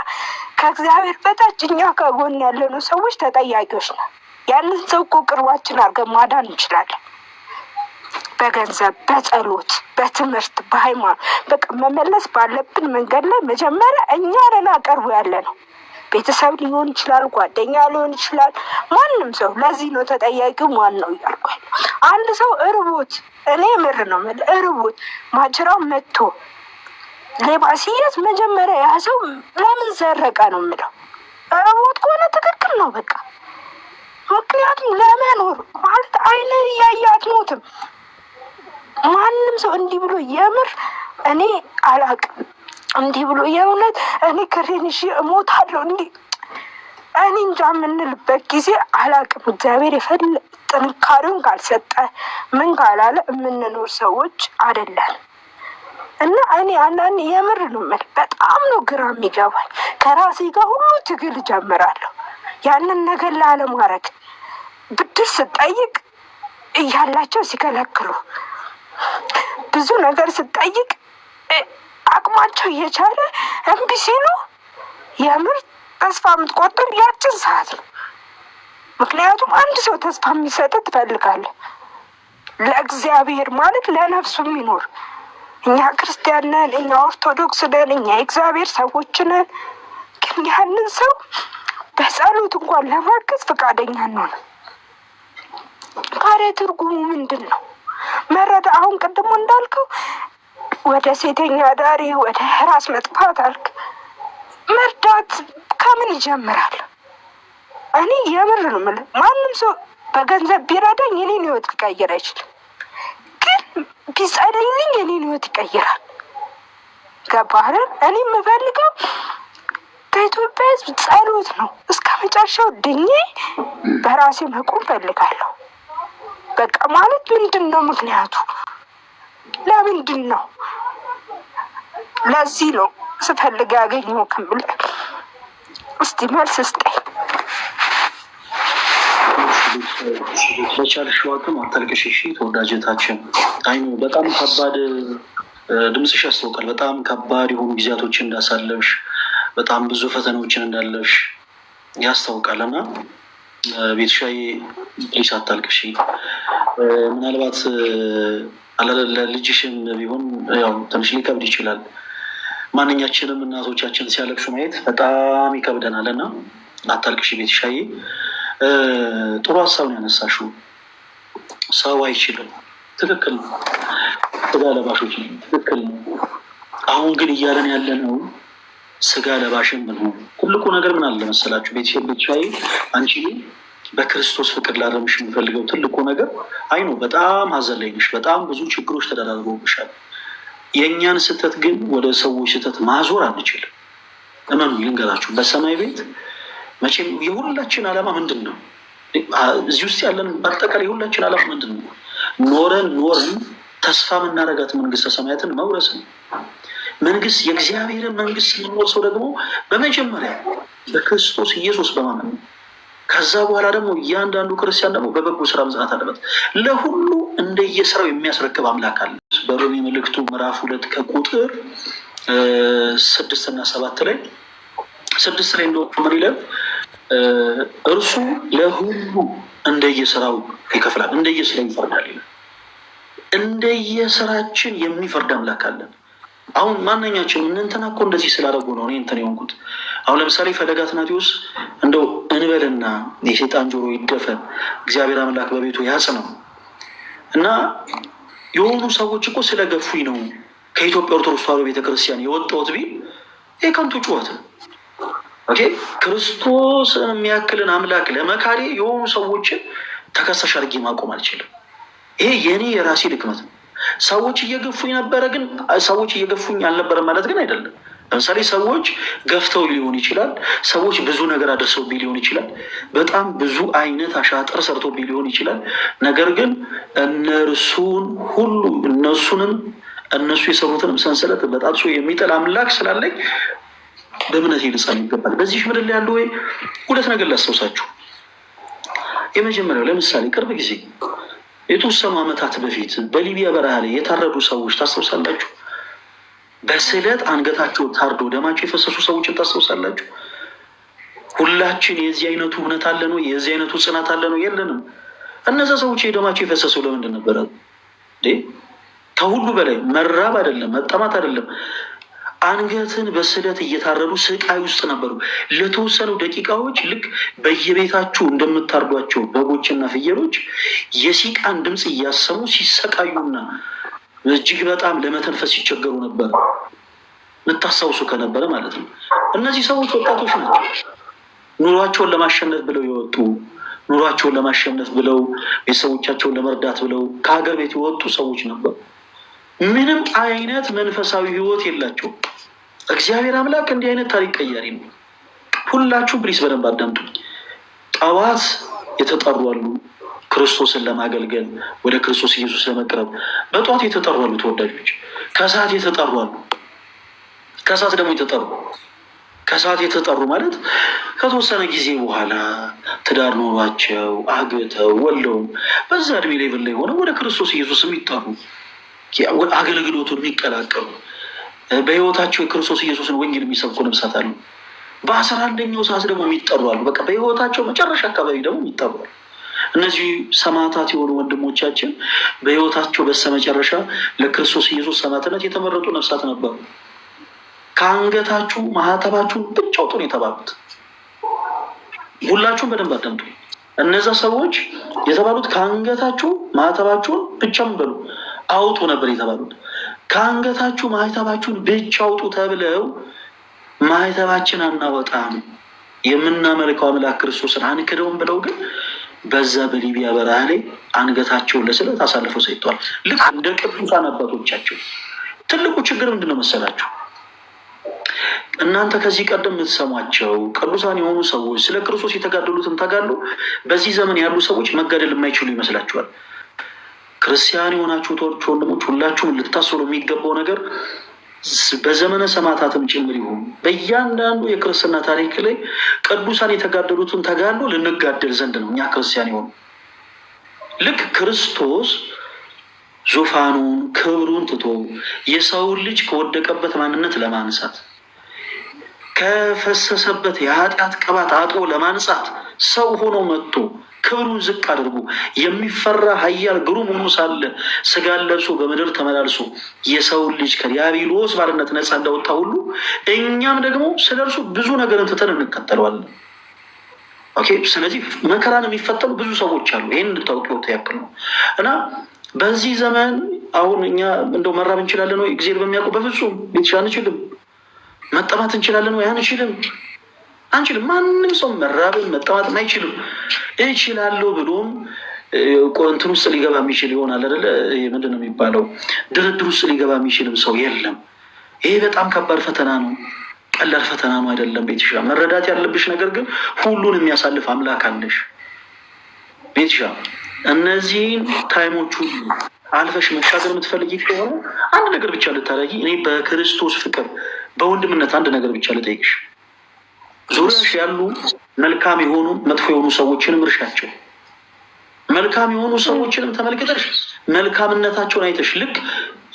ከእግዚአብሔር በታች እኛ ከጎን ያለነው ሰዎች ተጠያቂዎች ነን። ያንን ሰው እኮ ቅርባችን አድርገን ማዳን እንችላለን። በገንዘብ፣ በጸሎት፣ በትምህርት፣ በሃይማኖት በቃ መመለስ ባለብን መንገድ ላይ መጀመሪያ እኛ ነን አቀርቡ ያለ ነው። ቤተሰብ ሊሆን ይችላል፣ ጓደኛ ሊሆን ይችላል፣ ማንም ሰው። ለዚህ ነው ተጠያቂው ማን ነው እያልኳል። አንድ ሰው እርቦት እኔ ምር ነው እርቦት ማጅራው መጥቶ ሌባ ሲያዝ መጀመሪያ ያ ሰው ለምን ዘረቀ ነው የምለው። እርቦት ከሆነ ትክክል ነው በቃ። ምክንያቱም ለመኖር ማለት አይነ እያየ አትሞትም። ማንም ሰው እንዲህ ብሎ የምር እኔ አላቅም እንዲህ ብሎ የእውነት እኔ ክሬን እሺ እሞታለሁ እንዲህ እኔ እንጃ የምንልበት ጊዜ አላቅም። እግዚአብሔር ጥንካሬውን ካልሰጠ ምን ካላለ የምንኖር ሰዎች አይደለን። እና እኔ አንዳንድ የምር ነው የምልህ በጣም ነው ግራ የሚገባኝ። ከራሴ ጋር ሁሉ ትግል ጀምራለሁ ያንን ነገር ላለማድረግ። ብድር ስጠይቅ እያላቸው ሲከለክሉ፣ ብዙ ነገር ስጠይቅ አቅማቸው እየቻለ እምቢ ሲሉ የምር ተስፋ የምትቆርጠው ያችን ሰዓት ነው። ምክንያቱም አንድ ሰው ተስፋ የሚሰጥ ትፈልጋለህ ለእግዚአብሔር ማለት ለነፍሱ የሚኖር። እኛ ክርስቲያን ነን፣ እኛ ኦርቶዶክስ ነን፣ እኛ የእግዚአብሔር ሰዎች ነን። ግን ያንን ሰው በጸሎት እንኳን ለማገዝ ፈቃደኛ ነው። ታዲያ ትርጉሙ ምንድን ነው? እንዳልከው ወደ ሴተኛ ዳሪ ወደ ራስ መጥፋት አልክ። መርዳት ከምን ይጀምራል? እኔ የምር ነው የምልህ፣ ማንም ሰው በገንዘብ ቢረዳኝ የኔን ህይወት ሊቀይር አይችልም፣ ግን ቢጸልይልኝ የኔን ህይወት ይቀይራል። ገባህ አይደል? እኔ የምፈልገው ከኢትዮጵያ ህዝብ ጸሎት ነው። እስከ መጨረሻው ድኜ በራሴ መቆም ፈልጋለሁ። በቃ ማለት ምንድን ነው ምክንያቱ? ለምንድን ነው? ለዚህ ነው ስፈልግ ያገኘው ከምል። እስቲ መልስ ስጠኝ። በቻልሽው አቅም አታልቅሽ እሺ ተወዳጀታችን። አይኑ በጣም ከባድ ድምፅሽ ያስታውቃል። በጣም ከባድ የሆኑ ጊዜያቶችን እንዳሳለፍሽ፣ በጣም ብዙ ፈተናዎችን እንዳለፍሽ ያስታውቃል እና ቤትሻዬ ፕሊስ አታልቅሽ። ምናልባት ለልጅሽም ቢሆን ያው ትንሽ ሊከብድ ይችላል። ማንኛችንም እናቶቻችን ሲያለቅሱ ማየት በጣም ይከብደናል እና አታልቅሽ ቤትሻዬ። ጥሩ ሀሳብ ነው ያነሳሽው። ሰው አይችልም፣ ትክክል ነው። ስጋ ለባሾች ትክክል ነው። አሁን ግን እያለን ያለ ነው ስጋ ለባሽን ምን ሆነ። ትልቁ ነገር ምን አለ መሰላችሁ ቤትሻዬ፣ አንቺ በክርስቶስ ፍቅር ላረምሽ የሚፈልገው ትልቁ ነገር አይኑ በጣም ሀዘን ላይ ነሽ። በጣም ብዙ ችግሮች ተደራርበውብሻል። የእኛን ስህተት ግን ወደ ሰዎች ስህተት ማዞር አንችልም። እመኑ ልንገራችሁ፣ በሰማይ ቤት መቼም የሁላችን ዓላማ ምንድን ነው? እዚህ ውስጥ ያለን በአጠቃላይ የሁላችን ዓላማ ምንድን ነው? ኖረን ተስፋ የምናደርጋት መንግስተ ሰማያትን መውረስ ነው። መንግስት የእግዚአብሔርን መንግስት የምንወርሰው ደግሞ በመጀመሪያ በክርስቶስ ኢየሱስ በማመን ነው። ከዛ በኋላ ደግሞ እያንዳንዱ ክርስቲያን ደግሞ በበጎ ስራ መጽናት አለበት። ለሁሉ እንደየስራው የሚያስረክብ አምላክ አለ። በሮሜ መልእክቱ ምዕራፍ 2 ከቁጥር 6 እና 7 ላይ 6 ላይ እንደምን ይላል? እርሱ ለሁሉ እንደየስራው ይከፍላል፣ እንደየስራው ይፈርዳል ይላል። እንደየስራችን የሚፈርድ አምላክ አለን። አሁን ማንኛቸውም እንትና እኮ እንደዚህ ስላደረጉ ነው እኔ እንትን የሆንኩት። አሁን ለምሳሌ ፈለገ አትናቴዎስ እንደው እንበልና የሴጣን ጆሮ ይደፈን፣ እግዚአብሔር አምላክ በቤቱ ያጽናው እና የሆኑ ሰዎች እኮ ስለገፉኝ ነው ከኢትዮጵያ ኦርቶዶክስ ተዋሕዶ ቤተክርስቲያን የወጣሁት ቢል ይህ ከንቱ ጩኸት ነው። ኦኬ፣ ክርስቶስን የሚያክልን አምላክ ለመካዴ የሆኑ ሰዎችን ተከሳሽ አድርጌ ማቆም አልችልም። ይሄ የኔ የራሴ ድክመት ነው። ሰዎች እየገፉኝ ነበረ፣ ግን ሰዎች እየገፉኝ አልነበረም ማለት ግን አይደለም። ለምሳሌ ሰዎች ገፍተው ሊሆን ይችላል። ሰዎች ብዙ ነገር አድርሰውብኝ ሊሆን ይችላል። በጣም ብዙ አይነት አሻጥር ሰርተውብኝ ሊሆን ይችላል። ነገር ግን እነርሱን ሁሉ እነሱ የሰሩትንም ሰንሰለት በጣጥሶ የሚጥል አምላክ ስላለኝ በእምነት ልጸና ይገባል። በዚህ ምድር ላይ ያሉ ወይ ሁለት ነገር ላስታውሳችሁ። የመጀመሪያው ለምሳሌ ቅርብ ጊዜ የተወሰኑ ዓመታት በፊት በሊቢያ በረሃ ላይ የታረዱ ሰዎች ታስታውሳላችሁ? በስለት አንገታቸው ታርዶ ደማቸው የፈሰሱ ሰዎችን ታስታውሳላችሁ? ሁላችን የዚህ አይነቱ እምነት አለ ነው? የዚህ አይነቱ ጽናት አለ ነው? የለንም። እነዛ ሰዎች የደማቸው የፈሰሰው ለምንድን ነበረ? ከሁሉ በላይ መራብ አይደለም፣ መጠማት አይደለም፣ አንገትን በስለት እየታረዱ ስቃይ ውስጥ ነበሩ። ለተወሰኑ ደቂቃዎች ልክ በየቤታችሁ እንደምታርዷቸው በጎችና ፍየሎች የሲቃን ድምፅ እያሰሙ ሲሰቃዩና እጅግ በጣም ለመተንፈስ ሲቸገሩ ነበር። የምታስታውሱ ከነበረ ማለት ነው። እነዚህ ሰዎች ወጣቶች ናቸው። ኑሯቸውን ለማሸነፍ ብለው የወጡ ኑሯቸውን ለማሸነፍ ብለው ቤተሰቦቻቸውን ለመርዳት ብለው ከሀገር ቤት የወጡ ሰዎች ነበሩ። ምንም አይነት መንፈሳዊ ህይወት የላቸው። እግዚአብሔር አምላክ እንዲህ አይነት ታሪክ ቀያሪ ነው። ሁላችሁ ፕሊስ በደንብ አዳምጡ። ጠዋት የተጠሩ አሉ ክርስቶስን ለማገልገል ወደ ክርስቶስ ኢየሱስ ለመቅረብ በጠዋት የተጠሩ አሉ ተወዳጆች። ከሰዓት የተጠሩ አሉ። ከሰዓት ደግሞ ከሰዓት የተጠሩ ማለት ከተወሰነ ጊዜ በኋላ ትዳር ኖሯቸው አግብተው ወልደውም በዛ እድሜ ሌቭል ላይ ሆነው ወደ ክርስቶስ ኢየሱስ የሚጠሩ አገልግሎቱን የሚቀላቀሉ በህይወታቸው የክርስቶስ ኢየሱስን ወንጌል የሚሰብኩ ነፍሳት አሉ። በ11ኛው ሰዓት ደግሞ የሚጠሩ አሉ። በቃ በህይወታቸው መጨረሻ አካባቢ ደግሞ የሚጠሩ አሉ። እነዚህ ሰማዕታት የሆኑ ወንድሞቻችን በህይወታቸው በስተመጨረሻ ለክርስቶስ ኢየሱስ ሰማዕትነት የተመረጡ ነፍሳት ነበሩ። ከአንገታችሁ ማህተባችሁን ብቻ አውጡ ነው የተባሉት። ሁላችሁም በደንብ አዳምጡ። እነዛ ሰዎች የተባሉት ከአንገታችሁ ማህተባችሁን ብቻ ምን በሉ አውጡ ነበር የተባሉት። ከአንገታችሁ ማህተባችሁን ብቻ አውጡ ተብለው ማህተባችን አናወጣም የምናመልከው አምላክ ክርስቶስን አንክደውም ብለው ግን በዛ በሊቢያ በረሃ ላይ አንገታቸውን ለስለት አሳልፈው ሰጥተዋል። ልክ እንደ ቅዱሳን አባቶቻቸው። ትልቁ ችግር ምንድን ነው መሰላችሁ? እናንተ ከዚህ ቀደም የምትሰሟቸው ቅዱሳን የሆኑ ሰዎች ስለ ክርስቶስ የተጋደሉትን ተጋድሎ በዚህ ዘመን ያሉ ሰዎች መጋደል የማይችሉ ይመስላችኋል። ክርስቲያን የሆናችሁ ተወርች ወንድሞች ሁላችሁም ልታስሩ የሚገባው ነገር በዘመነ ሰማዕታትም ጭምር ይሁን በእያንዳንዱ የክርስትና ታሪክ ላይ ቅዱሳን የተጋደሉትን ተጋድሎ ልንጋደል ዘንድ ነው። እኛ ክርስቲያን የሆኑ ልክ ክርስቶስ ዙፋኑን ክብሩን ትቶ የሰውን ልጅ ከወደቀበት ማንነት ለማንሳት ከፈሰሰበት የኃጢአት ቅባት አጥቦ ለማንሳት ሰው ሆኖ መጥቶ ክብሩን ዝቅ አድርጎ የሚፈራ ኃያል ግሩም ሆኖ ሳለ ስጋን ለብሶ በምድር ተመላልሶ የሰውን ልጅ ከዲያብሎስ ባርነት ነፃ እንዳወጣ ሁሉ እኛም ደግሞ ስለ እርሱ ብዙ ነገርን ትተን እንከተለዋለን። ኦኬ። ስለዚህ መከራን የሚፈተኑ ብዙ ሰዎች አሉ። ይህን እንድታውቂው ያክል ነው። እና በዚህ ዘመን አሁን እኛ እንደው መራብ እንችላለን ወይ? ጊዜ በሚያውቁ በፍጹም ቤትሻ አንችልም። መጠማት እንችላለን ወይ? አንችልም። ማንም ሰው መራብን መጠማትም አይችልም። እችላለሁ ብሎም እንትን ውስጥ ሊገባ የሚችል ይሆናል አይደለ? ምንድን ነው የሚባለው? ድርድር ውስጥ ሊገባ የሚችልም ሰው የለም። ይሄ በጣም ከባድ ፈተና ነው። ቀላል ፈተና ነው አይደለም። ቤትሻ መረዳት ያለብሽ ነገር ግን ሁሉን የሚያሳልፍ አምላክ አለሽ። ቤትሻ እነዚህን ታይሞች ሁሉ አልፈሽ መሻገር የምትፈልጊ ከሆነ አንድ ነገር ብቻ ልታደርጊ፣ እኔ በክርስቶስ ፍቅር በወንድምነት አንድ ነገር ብቻ ልጠይቅሽ። ዙሪያሽ ያሉ መልካም የሆኑ መጥፎ የሆኑ ሰዎችንም እርሻቸው። መልካም የሆኑ ሰዎችንም ተመልክተሽ መልካምነታቸውን አይተሽ ልክ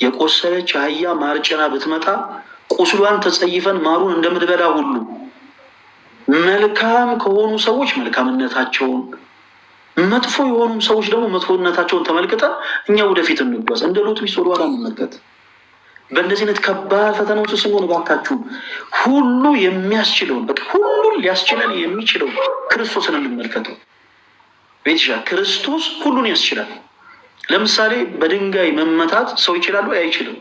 የቆሰለች አህያ ማርጭና ብትመጣ ቁስሏን ተጸይፈን ማሩን እንደምትበላ ሁሉ መልካም ከሆኑ ሰዎች መልካምነታቸውን፣ መጥፎ የሆኑ ሰዎች ደግሞ መጥፎነታቸውን ተመልክተን እኛ ወደፊት እንጓዝ። እንደ ሎጥ ሚስት ወደኋላ እንመልከት። በእንደዚህ አይነት ከባድ ፈተናዎች ስንሆን እባካችሁ ሁሉ የሚያስችለውን ሁሉን ሊያስችለን የሚችለው ክርስቶስን እንመልከተው። ቤትሻ ክርስቶስ ሁሉን ያስችላል። ለምሳሌ በድንጋይ መመታት ሰው ይችላል ወይ? አይችልም።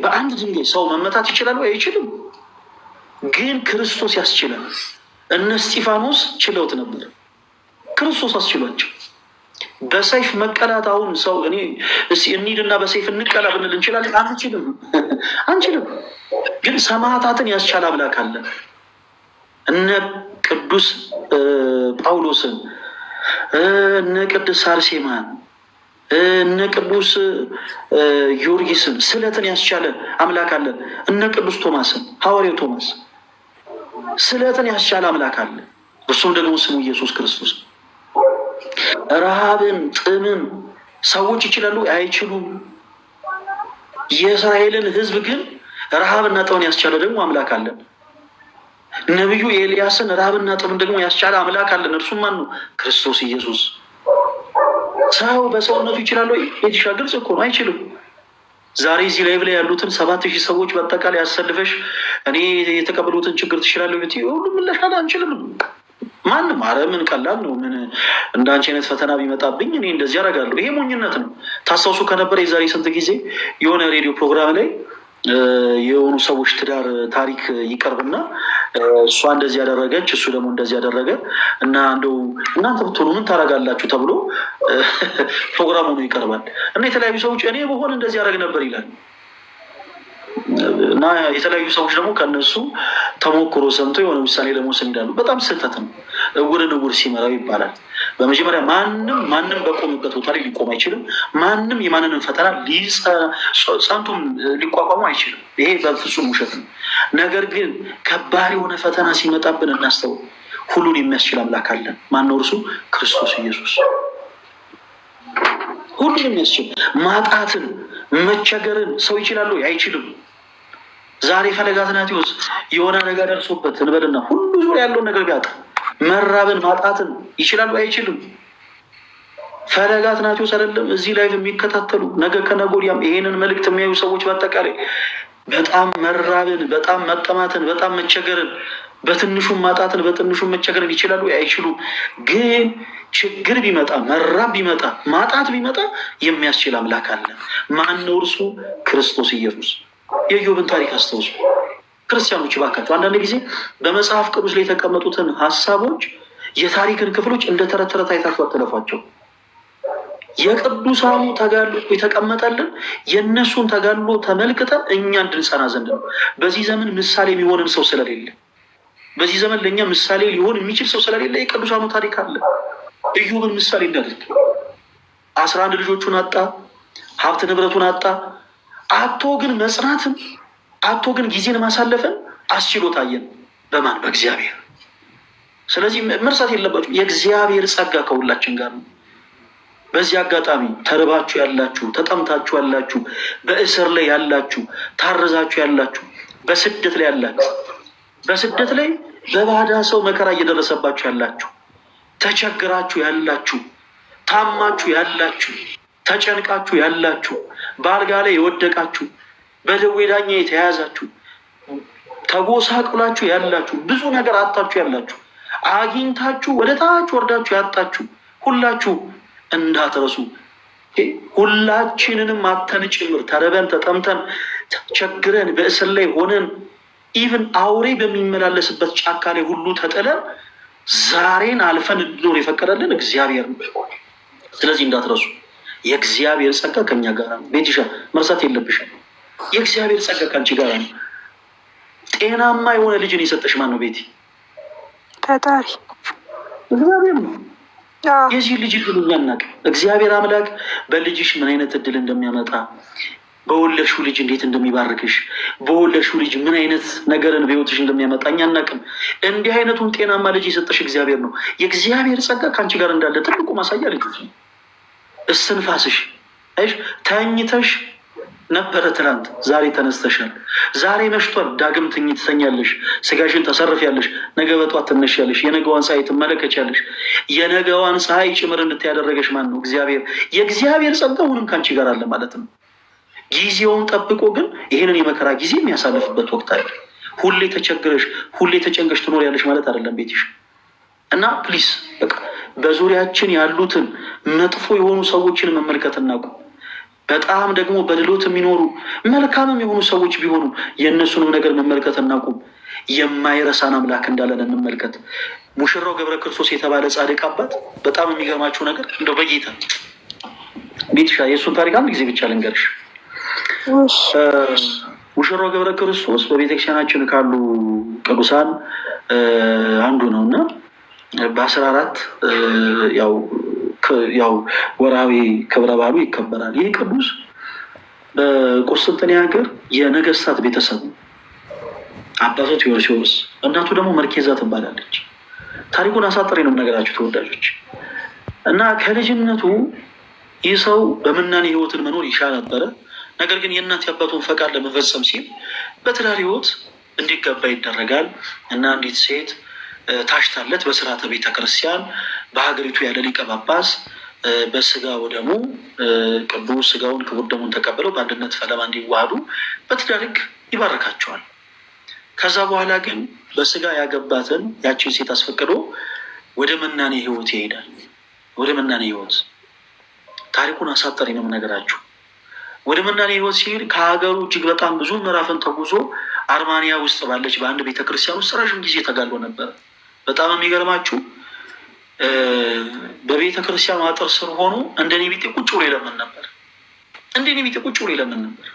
በአንድ ድንጋይ ሰው መመታት ይችላል ወይ? አይችልም። ግን ክርስቶስ ያስችላል። እነ እስጢፋኖስ ችለውት ነበር፣ ክርስቶስ አስችሏቸው። በሰይፍ መቀላት አሁን ሰው እኔ እንሂድና በሰይፍ እንቀላ ብንል እንችላለን? አንችልም። ግን ሰማዕታትን ያስቻለ አምላክ አለ። እነ ቅዱስ ጳውሎስን፣ እነ ቅዱስ አርሴማን፣ እነ ቅዱስ ጊዮርጊስን ስለትን ያስቻለ አምላክ አለ። እነ ቅዱስ ቶማስን፣ ሐዋርያው ቶማስ ስለትን ያስቻለ አምላክ አለ። እሱም ደግሞ ስሙ ኢየሱስ ክርስቶስ። ረሃብን፣ ጥምን ሰዎች ይችላሉ? አይችሉም። የእስራኤልን ሕዝብ ግን ረሃብና ጥምን ያስቻለ ደግሞ አምላክ አለን። ነቢዩ ኤልያስን ረሃብና ጥምን ደግሞ ያስቻለ አምላክ አለን። እርሱም ማን ነው? ክርስቶስ ኢየሱስ። ሰው በሰውነቱ ይችላሉ? የትሻ ግልጽ እኮ ነው፣ አይችልም። ዛሬ እዚህ ላይቭ ላይ ያሉትን 7000 ሰዎች በአጠቃላይ ያሰልፈሽ እኔ የተቀበሉትን ችግር ትችላለሁ ብትይ ሁሉም ምላሻል አንችልም። ማንም አረ ምን ቀላል ነው፣ ምን እንዳንቺ አይነት ፈተና ቢመጣብኝ እኔ እንደዚህ ያደርጋለሁ። ይሄ ሞኝነት ነው። ታስታውሱ ከነበረ የዛሬ ስንት ጊዜ የሆነ ሬዲዮ ፕሮግራም ላይ የሆኑ ሰዎች ትዳር ታሪክ ይቀርብና እሷ እንደዚህ ያደረገች እሱ ደግሞ እንደዚህ ያደረገ እና እንደው እናንተ ብትሆኑ ምን ታደርጋላችሁ ተብሎ ፕሮግራሙ ነው ይቀርባል። እና የተለያዩ ሰዎች እኔ በሆነ እንደዚህ ያደርግ ነበር ይላል። እና የተለያዩ ሰዎች ደግሞ ከነሱ ተሞክሮ ሰምቶ የሆነ ውሳኔ ለመወሰን ይላሉ። በጣም ስህተት ነው። እውርን እውር ሲመራው ይባላል። በመጀመሪያ ማንም በቆምበት ቦታ ላይ ሊቆም አይችልም። ማንም የማንንም ፈተና ጸንቶም ሊቋቋሙ አይችልም። ይሄ በፍጹም ውሸት ነው። ነገር ግን ከባድ የሆነ ፈተና ሲመጣብን እናስተውል። ሁሉን የሚያስችል አምላክ አለን። ማነው? እርሱ ክርስቶስ ኢየሱስ። ሁሉን የሚያስችል ማጣትን፣ መቸገርን ሰው ይችላሉ? አይችልም። ዛሬ ፈለገ አትናቴዎስ የሆነ ነገር ደርሶበት እንበልና ሁሉ ዙሪያ ያለውን ነገር ቢያጣ መራብን ማጣትን ይችላሉ? አይችልም። ፈለገ አትናቴዎስ አይደለም እዚህ ላይ የሚከታተሉ ነገ ከነገ ወዲያም ይሄንን መልእክት የሚያዩ ሰዎች በአጠቃላይ በጣም መራብን፣ በጣም መጠማትን፣ በጣም መቸገርን በትንሹም ማጣትን በትንሹም መቸገርን ይችላሉ? አይችሉም። ግን ችግር ቢመጣ መራብ ቢመጣ ማጣት ቢመጣ የሚያስችል አምላክ አለ። ማን ነው እርሱ? ክርስቶስ ኢየሱስ። የኢዮብን ታሪክ አስታውሱ ክርስቲያኖች እባካችሁ። አንዳንድ ጊዜ በመጽሐፍ ቅዱስ ላይ የተቀመጡትን ሀሳቦች የታሪክን ክፍሎች እንደ ተረት ተረት አይታችሁ አትለፏቸው። የቅዱሳኑ ተጋድሎ የተቀመጠልን የእነሱን ተጋድሎ ተመልክተን እኛ እንድንጸና ዘንድ ነው። በዚህ ዘመን ምሳሌ የሚሆንን ሰው ስለሌለ፣ በዚህ ዘመን ለእኛ ምሳሌ ሊሆን የሚችል ሰው ስለሌለ የቅዱሳኑ ታሪክ አለ። ኢዮብን ምሳሌ እንዳደርግ 11 ልጆቹን አጣ፣ ሀብት ንብረቱን አጣ። አቶ ግን መጽናትን አቶ ግን ጊዜን ማሳለፍን አስችሎ ታየን። በማን? በእግዚአብሔር። ስለዚህ መርሳት የለባችሁ የእግዚአብሔር ጸጋ ከሁላችን ጋር ነው። በዚህ አጋጣሚ ተርባችሁ ያላችሁ፣ ተጠምታችሁ ያላችሁ፣ በእስር ላይ ያላችሁ፣ ታርዛችሁ ያላችሁ፣ በስደት ላይ ያላችሁ፣ በስደት ላይ በባዳ ሰው መከራ እየደረሰባችሁ ያላችሁ፣ ተቸግራችሁ ያላችሁ፣ ታማችሁ ያላችሁ፣ ተጨንቃችሁ ያላችሁ፣ በአልጋ ላይ የወደቃችሁ፣ በደዌ ዳኛ የተያዛችሁ፣ ተጎሳቁላችሁ ያላችሁ፣ ብዙ ነገር አጣችሁ ያላችሁ፣ አግኝታችሁ ወደ ታች ወርዳችሁ ያጣችሁ ሁላችሁ እንዳትረሱ። ሁላችንንም አተን ጭምር ተርበን ተጠምተን ተቸግረን በእስር ላይ ሆነን ኢቭን አውሬ በሚመላለስበት ጫካ ላይ ሁሉ ተጥለን ዛሬን አልፈን እንድኖር የፈቀደልን እግዚአብሔር ነው። ስለዚህ እንዳትረሱ የእግዚአብሔር ጸጋ ከኛ ጋር ነው። ቤትሻ መርሳት የለብሽም። የእግዚአብሔር ጸጋ ከአንቺ ጋር ነው። ጤናማ የሆነ ልጅን የሰጠሽ ማን ነው? ቤቲ ፈጣሪ እግዚአብሔር ነው። የዚህ ልጅ እድሉ ያናቅ እግዚአብሔር አምላክ በልጅሽ ምን አይነት እድል እንደሚያመጣ፣ በወለድሽው ልጅ እንዴት እንደሚባርክሽ፣ በወለድሽው ልጅ ምን አይነት ነገርን በሕይወትሽ እንደሚያመጣ እኛ አናቅም። እንዲህ አይነቱን ጤናማ ልጅ የሰጠሽ እግዚአብሔር ነው። የእግዚአብሔር ጸጋ ከአንቺ ጋር እንዳለ ትልቁ ማሳያ ልጆች ነው። እስትንፋስሽ አይሽ ተኝተሽ ነበረ ትናንት፣ ዛሬ ተነስተሻል። ዛሬ መሽቷል፣ ዳግም ትተኛለሽ፣ ስጋሽን ተሰርፊያለሽ። ነገ በጧት ትነሻለሽ፣ የነገዋን ፀሐይ ትመለከቻለሽ። የነገዋን ፀሐይ ጭምር እንድታይ ያደረገሽ ማን ነው? እግዚአብሔር። የእግዚአብሔር ጸጋ አሁንም ከአንቺ ጋር አለ ማለት ነው። ጊዜውን ጠብቆ ግን ይህንን የመከራ ጊዜ የሚያሳልፍበት ወቅት አለ። ሁሌ ተቸግረሽ ሁሌ ተጨንቀሽ ትኖሪያለሽ ማለት አይደለም ቤትሽ። እና ፕሊስ በቃ በዙሪያችን ያሉትን መጥፎ የሆኑ ሰዎችን መመልከት እናቁም። በጣም ደግሞ በድሎት የሚኖሩ መልካምም የሆኑ ሰዎች ቢሆኑ የእነሱንም ነገር መመልከት እናቁም። የማይረሳን አምላክ እንዳለን እንመልከት። ሙሽራው ገብረ ክርስቶስ የተባለ ጻድቅ አባት በጣም የሚገርማችሁ ነገር እንደው በጌታ ቤትሻ የእሱን ታሪክ አንድ ጊዜ ብቻ ልንገርሽ። ሙሽራው ገብረ ክርስቶስ በቤተክርስቲያናችን ካሉ ቅዱሳን አንዱ ነው እና በ14 ያው ወርሃዊ ክብረ በዓሉ ይከበራል። ይህ ቅዱስ በቁስጥንጥንያ ሀገር የነገስታት ቤተሰብ አባቱ ቴዎዶሲዎስ፣ እናቱ ደግሞ መርኬዛ ትባላለች። ታሪኩን አሳጥሬ ነው የምነግራችሁ ተወዳጆች። እና ከልጅነቱ ይህ ሰው በምናኔ ህይወትን መኖር ይሻ ነበረ። ነገር ግን የእናት የአባቱን ፈቃድ ለመፈጸም ሲል በትዳር ህይወት እንዲገባ ይደረጋል እና አንዲት ሴት ታሽታለት በስርዓተ ቤተ ክርስቲያን በሀገሪቱ ያለ ሊቀ ጳጳስ በስጋ ወደሙ ቅዱስ ስጋውን ክቡር ደሙን ተቀብለው በአንድነት ፈለማ እንዲዋሃዱ በትዳር ሕግ ይባርካቸዋል። ከዛ በኋላ ግን በስጋ ያገባትን ያችን ሴት አስፈቅዶ ወደ መናኔ ህይወት ይሄዳል። ወደ መናኔ ህይወት ታሪኩን አሳጠሪ ነው የምነግራችሁ። ወደ መናኔ ህይወት ሲሄድ ከሀገሩ እጅግ በጣም ብዙ ምዕራፍን ተጉዞ አርማንያ ውስጥ ባለች በአንድ ቤተክርስቲያን ውስጥ ረዥም ጊዜ ተጋድሎ ነበር። በጣም የሚገርማችሁ በቤተ ክርስቲያኑ አጥር ስር ሆኖ እንደኔ ቢጤ ቁጭ ብሎ ይለምን ነበር። እንደኔ ቢጤ ቁጭ ብሎ ይለምን ነበር።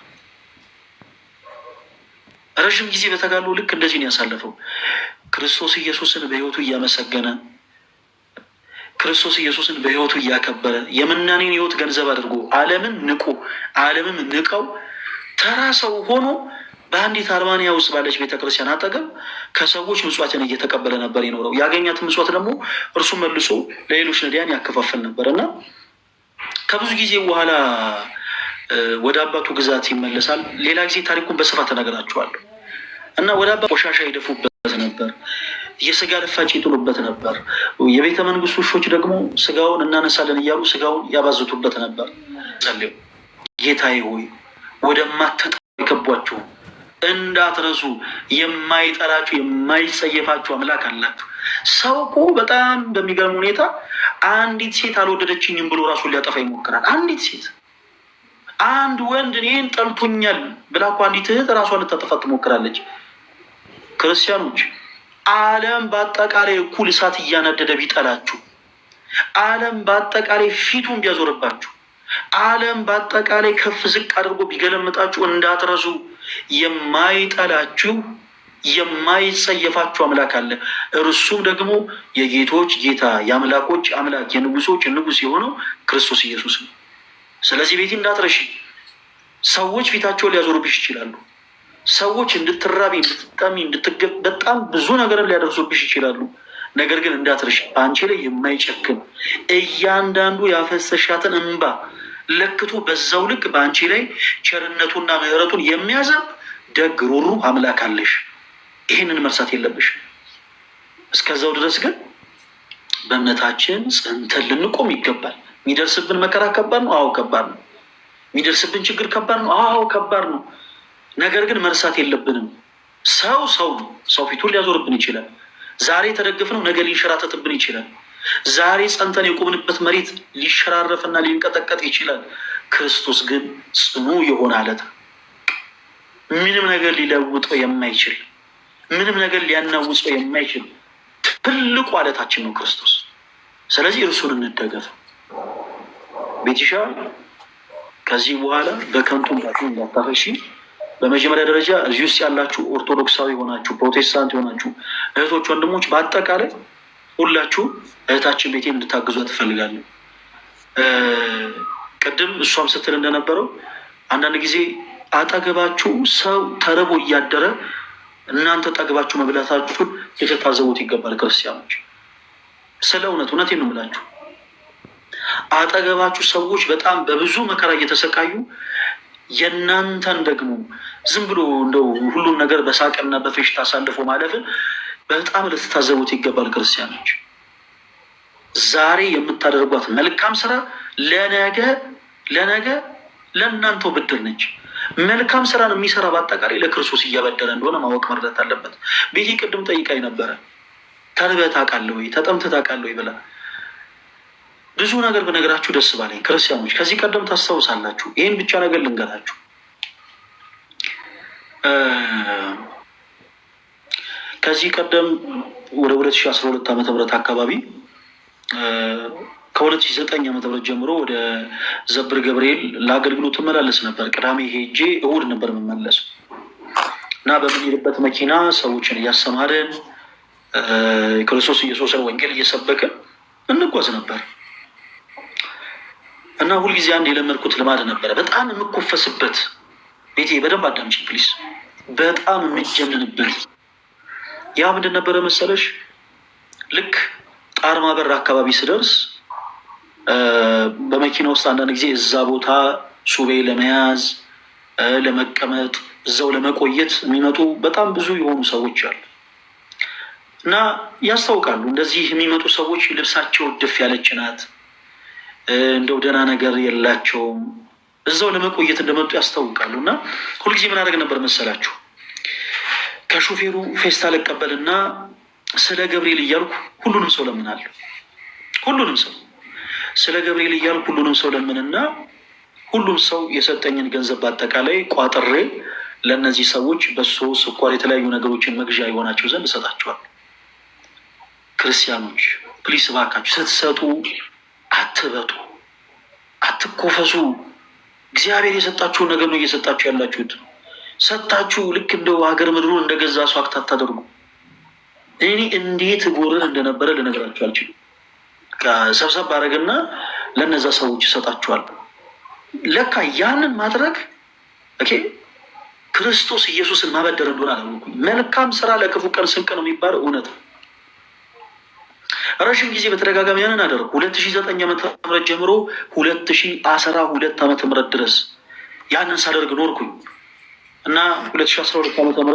ረዥም ጊዜ በተጋድሎ ልክ እንደዚህ ነው ያሳለፈው። ክርስቶስ ኢየሱስን በህይወቱ እያመሰገነ፣ ክርስቶስ ኢየሱስን በህይወቱ እያከበረ፣ የምናኔን ህይወት ገንዘብ አድርጎ ዓለምን ንቆ ዓለምም ንቀው ተራ ሰው ሆኖ በአንዲት አርማንያ ውስጥ ባለች ቤተክርስቲያን አጠገብ ከሰዎች ምጽዋትን እየተቀበለ ነበር የኖረው። ያገኛት ምጽዋት ደግሞ እርሱ መልሶ ለሌሎች ነዳያን ያከፋፈል ነበር እና ከብዙ ጊዜ በኋላ ወደ አባቱ ግዛት ይመለሳል። ሌላ ጊዜ ታሪኩን በስፋት ተነግራችኋለሁ። እና ወደ አባቱ ቆሻሻ ይደፉበት ነበር፣ የስጋ ልፋጭ ይጥሉበት ነበር። የቤተ መንግስት ውሾች ደግሞ ስጋውን እናነሳለን እያሉ ስጋውን ያባዝቱበት ነበር። ጸልዩ፣ ጌታዬ ሆይ ወደማትጠ የከቧቸው እንዳትረሱ። የማይጠላችሁ የማይጸየፋችሁ አምላክ አላችሁ። ሰው እኮ በጣም በሚገርም ሁኔታ አንዲት ሴት አልወደደችኝም ብሎ ራሱን ሊያጠፋ ይሞክራል። አንዲት ሴት፣ አንድ ወንድ እኔን ጠልቶኛል ብላ እኮ አንዲት እህት ራሷን ልታጠፋ ትሞክራለች። ክርስቲያኖች፣ ዓለም በአጠቃላይ እኩል እሳት እያነደደ ቢጠላችሁ፣ ዓለም በአጠቃላይ ፊቱን ቢያዞርባችሁ፣ ዓለም በአጠቃላይ ከፍ ዝቅ አድርጎ ቢገለምጣችሁ እንዳትረሱ፣ የማይጠላችሁ የማይጸየፋችሁ አምላክ አለ። እርሱም ደግሞ የጌቶች ጌታ የአምላኮች አምላክ የንጉሶች ንጉስ የሆነው ክርስቶስ ኢየሱስ ነው። ስለዚህ ቤቴ እንዳትረሺ። ሰዎች ፊታቸውን ሊያዞሩብሽ ይችላሉ። ሰዎች እንድትራቢ፣ እንድትጠሚ፣ በጣም ብዙ ነገርን ሊያደርሱብሽ ይችላሉ። ነገር ግን እንዳትረሺ፣ በአንቺ ላይ የማይጨክን እያንዳንዱ ያፈሰሻትን እንባ ለክቶ በዛው ልክ በአንቺ ላይ ቸርነቱና ምሕረቱን የሚያዘንብ ደግ ሩሩ አምላክ አለሽ። ይህንን መርሳት የለብሽ። እስከዛው ድረስ ግን በእምነታችን ጸንተን ልንቆም ይገባል። የሚደርስብን መከራ ከባድ ነው። አዎ ከባድ ነው። የሚደርስብን ችግር ከባድ ነው። አዎ ከባድ ነው። ነገር ግን መርሳት የለብንም። ሰው ነው። ሰው ፊቱን ሊያዞርብን ይችላል። ዛሬ ተደግፍነው ነገ ሊንሸራተትብን ይችላል። ዛሬ ጸንተን የቆምንበት መሬት ሊሸራረፍና ሊንቀጠቀጥ ይችላል። ክርስቶስ ግን ጽኑ የሆነ አለት፣ ምንም ነገር ሊለውጠው የማይችል፣ ምንም ነገር ሊያናውጸው የማይችል ትልቁ አለታችን ነው ክርስቶስ። ስለዚህ እርሱን እንደገፍ። ቤቲሻ ከዚህ በኋላ በከንቱ እንዳታፈሺ። በመጀመሪያ ደረጃ እዚህ ውስጥ ያላችሁ ኦርቶዶክሳዊ ሆናችሁ ፕሮቴስታንት የሆናችሁ እህቶች፣ ወንድሞች በአጠቃላይ ሁላችሁ እህታችን ቤቴ እንድታግዟ ትፈልጋለሁ። ቅድም እሷም ስትል እንደነበረው አንዳንድ ጊዜ አጠገባችሁ ሰው ተርቦ እያደረ እናንተ ጠግባችሁ መብላታችሁን የተታዘቡት ይገባል። ክርስቲያኖች፣ ስለ እውነቴን ነው የምላችሁ። አጠገባችሁ ሰዎች በጣም በብዙ መከራ እየተሰቃዩ የእናንተን ደግሞ ዝም ብሎ እንደው ሁሉም ነገር በሳቅና በፌሽታ አሳልፎ ማለፍን በጣም ልትታዘቡት ይገባል። ክርስቲያኖች፣ ዛሬ የምታደርጓት መልካም ስራ ለነገ ለእናንተው ብድር ነች። መልካም ስራን የሚሰራ በአጠቃላይ ለክርስቶስ እያበደረ እንደሆነ ማወቅ መረዳት አለበት። ቤቲ ቅድም ጠይቃኝ ነበረ፣ ተርበህ ታውቃለህ ወይ ተጠምተህ ታውቃለህ ወይ ብላ። ብዙ ነገር በነገራችሁ ደስ ባለኝ። ክርስቲያኖች፣ ከዚህ ቀደም ታስታውሳላችሁ። ይህን ብቻ ነገር ልንገራችሁ። ከዚህ ቀደም ወደ 2012 ዓ.ም አካባቢ ከ2009 ዓ.ም ጀምሮ ወደ ዘብር ገብርኤል ለአገልግሎት እመላለስ ነበር። ቅዳሜ ሄጄ እሑድ ነበር የምመለሰው እና በምንሄድበት መኪና ሰዎችን እያስተማርን የክርስቶስ ኢየሱስን ወንጌል እየሰበክን እንጓዝ ነበር እና ሁልጊዜ አንድ የለመድኩት ልማድ ነበረ። በጣም የምኮፈስበት፣ ቤቴ በደንብ አዳምጪ ፕሊስ፣ በጣም የምጀንንበት ያ ምንድን ነበረ መሰለሽ? ልክ ጣርማ በር አካባቢ ስደርስ በመኪና ውስጥ አንዳንድ ጊዜ እዛ ቦታ ሱቤ ለመያዝ ለመቀመጥ እዛው ለመቆየት የሚመጡ በጣም ብዙ የሆኑ ሰዎች አሉ እና ያስታውቃሉ። እንደዚህ የሚመጡ ሰዎች ልብሳቸው ድፍ ያለች ናት፣ እንደው ደህና ነገር የላቸውም። እዛው ለመቆየት እንደመጡ ያስታውቃሉ። እና ሁልጊዜ ምን አደረግ ነበር መሰላችሁ? ከሹፌሩ ፌስታል እቀበልና ስለ ገብርኤል እያልኩ ሁሉንም ሰው ለምናለሁ። ሁሉንም ሰው ስለ ገብርኤል እያልኩ ሁሉንም ሰው ለምንና ሁሉም ሰው የሰጠኝን ገንዘብ በአጠቃላይ ቋጥሬ ለእነዚህ ሰዎች በሶ፣ ስኳር፣ የተለያዩ ነገሮችን መግዣ የሆናቸው ዘንድ እሰጣቸዋል። ክርስቲያኖች ፕሊስ እባካችሁ ስትሰጡ አትበጡ፣ አትኮፈሱ። እግዚአብሔር የሰጣችሁን ነገር ነው እየሰጣችሁ ያላችሁት። ሰጣችሁ ልክ እንደው ሀገር ምድሩን እንደገዛ ሰው አክት አታደርጉ። እኔ እንዴት ጎርህ እንደነበረ ልነግራችሁ አልችልም። ሰብሰብ አደረግና ለነዛ ሰዎች ይሰጣችኋል። ለካ ያንን ማድረግ ክርስቶስ ኢየሱስን ማበደር እንደሆነ አላወኩኝ። መልካም ስራ ለክፉ ቀን ስንቅ ነው የሚባለው እውነት ነው። ረዥም ጊዜ በተደጋጋሚ ያንን አደረጉ። 2009 ዓ.ም ጀምሮ 2012 ዓ.ም ድረስ ያንን ሳደርግ ኖርኩኝ እና 2012 ዓ.ም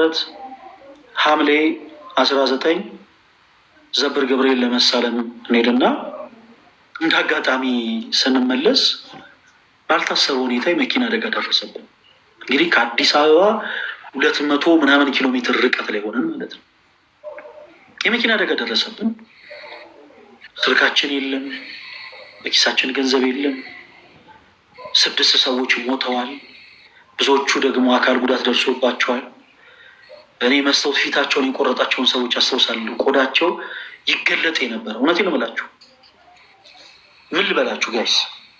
ሐምሌ 19 ዘብር ገብርኤል ለመሳለም እንሄድና እንደ አጋጣሚ ስንመለስ ባልታሰበ ሁኔታ የመኪና አደጋ ደረሰብን። እንግዲህ ከአዲስ አበባ 200 ምናምን ኪሎ ሜትር ርቀት ላይ ሆነን ማለት ነው። የመኪና አደጋ ደረሰብን። ስልካችን የለም፣ በኪሳችን ገንዘብ የለም። 6 ሰዎች ሞተዋል። ብዙዎቹ ደግሞ አካል ጉዳት ደርሶባቸዋል። እኔ መስታወት ፊታቸውን የቆረጣቸውን ሰዎች አስታውሳለሁ። ቆዳቸው ይገለጥ የነበረ እውነቴን ነው የምላችሁ። ምን ልበላችሁ ጋይስ፣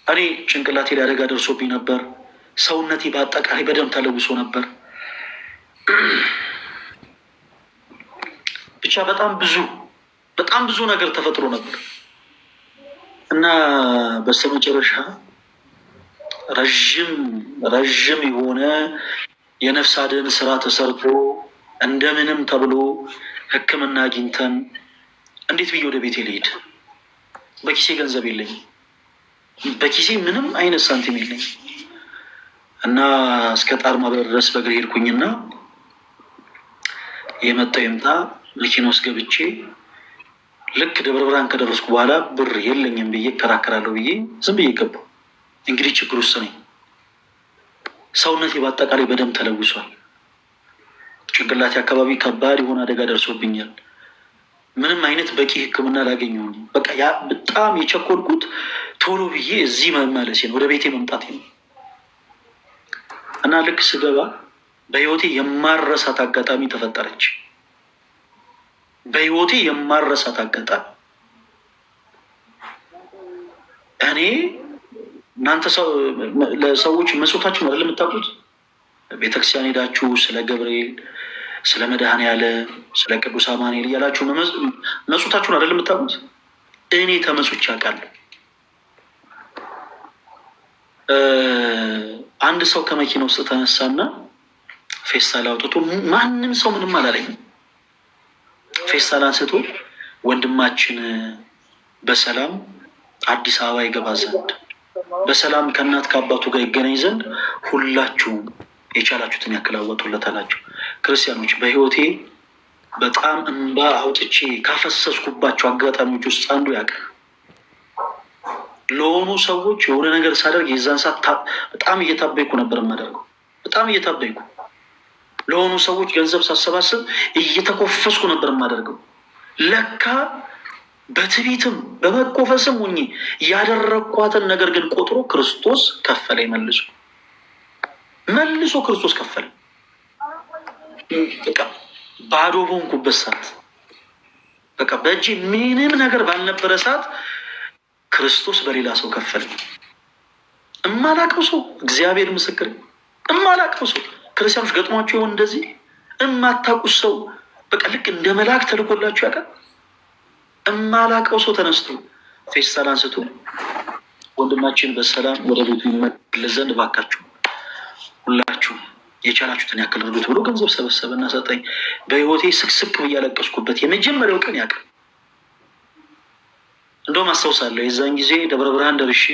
እኔ ጭንቅላቴ ላይ አደጋ ደርሶብኝ ነበር። ሰውነቴ በአጠቃላይ በደም ተለውሶ ነበር። ብቻ በጣም ብዙ ነገር ተፈጥሮ ነበር እና በስተመጨረሻ ረዥም የሆነ የነፍስ አድን ስራ ተሰርቶ እንደምንም ተብሎ ሕክምና አግኝተን እንዴት ብዬ ወደ ቤቴ ልሄድ? በኪሴ ገንዘብ የለኝም። በኪሴ ምንም አይነት ሳንቲም የለኝም እና እስከ ጣርማበር ድረስ በእግር ሄድኩኝና የመጣው ይምጣ መኪና ውስጥ ገብቼ ልክ ደብረ ብርሃን ከደረስኩ በኋላ ብር የለኝም ብዬ እከራከራለሁ ብዬ ዝም ብዬ ገባሁ። እንግዲህ ችግር ውስጥ ነኝ። ሰውነቴ በአጠቃላይ በደም ተለውሷል። ጭንቅላቴ አካባቢ ከባድ የሆነ አደጋ ደርሶብኛል። ምንም አይነት በቂ ሕክምና አላገኘሁም። በቃ ያ በጣም የቸኮልኩት ቶሎ ብዬ እዚህ መመለሴ ነው፣ ወደ ቤቴ መምጣቴ ነው እና ልክ ስገባ በህይወቴ የማረሳት አጋጣሚ ተፈጠረች። በህይወቴ የማረሳት አጋጣሚ እኔ እናንተ ለሰዎች መስዋዕታችሁ ነው አይደል የምታውቁት? ቤተክርስቲያን ሄዳችሁ ስለ ገብርኤል፣ ስለ መድኃኔዓለም፣ ስለ ቅዱስ አማኑኤል እያላችሁ መስዋዕታችሁን አይደል የምታውቁት? እኔ ተመጽውቼ አውቃለሁ። አንድ ሰው ከመኪና ውስጥ ተነሳና ፌስታል አውጥቶ ማንም ሰው ምንም አላለኝም። ፌስታል አንስቶ ወንድማችን በሰላም አዲስ አበባ ይገባ ዘንድ በሰላም ከእናት ከአባቱ ጋር ይገናኝ ዘንድ ሁላችሁም የቻላችሁትን ያክል አወጡለት አላቸው። ክርስቲያኖች፣ በህይወቴ በጣም እንባ አውጥቼ ካፈሰስኩባቸው አጋጣሚዎች ውስጥ አንዱ ያውቃል። ለሆኑ ሰዎች የሆነ ነገር ሳደርግ የዛን ሰዓት በጣም እየታበይኩ ነበር የማደርገው። በጣም እየታበይኩ ለሆኑ ሰዎች ገንዘብ ሳሰባስብ እየተኮፈስኩ ነበር የማደርገው። ለካ በትዕቢትም በመኮፈስም ሁኜ ያደረግኳትን ነገር ግን ቆጥሮ ክርስቶስ ከፈለኝ። መልሶ ክርስቶስ ከፈለኝ። በቃ ባዶ በሆንኩበት ሰዓት፣ በቃ በእጄ ምንም ነገር ባልነበረ ሰዓት ክርስቶስ በሌላ ሰው ከፈለኝ። እማላቀው ሰው፣ እግዚአብሔር ምስክር፣ እማላቀው ሰው። ክርስቲያኖች ገጥሟቸው ይሆን እንደዚህ? እማታውቁት ሰው በቃ ልክ እንደ መልአክ ተልኮላችሁ ያውቃል። እማላቀው ሰው ተነስቶ ፌስታል አንስቶ ወንድማችን በሰላም ወደ ቤቱ ይመለስ ዘንድ እባካችሁ ሁላችሁ የቻላችሁትን ያክል እርዱት ብሎ ገንዘብ ሰበሰበና ሰጠኝ። በህይወቴ ስቅስቅ ብዬ ያለቀስኩበት የመጀመሪያው ቀን ያውቃል። እንደውም አስታውሳለሁ የዛን ጊዜ ደብረ ብርሃን ደርሼ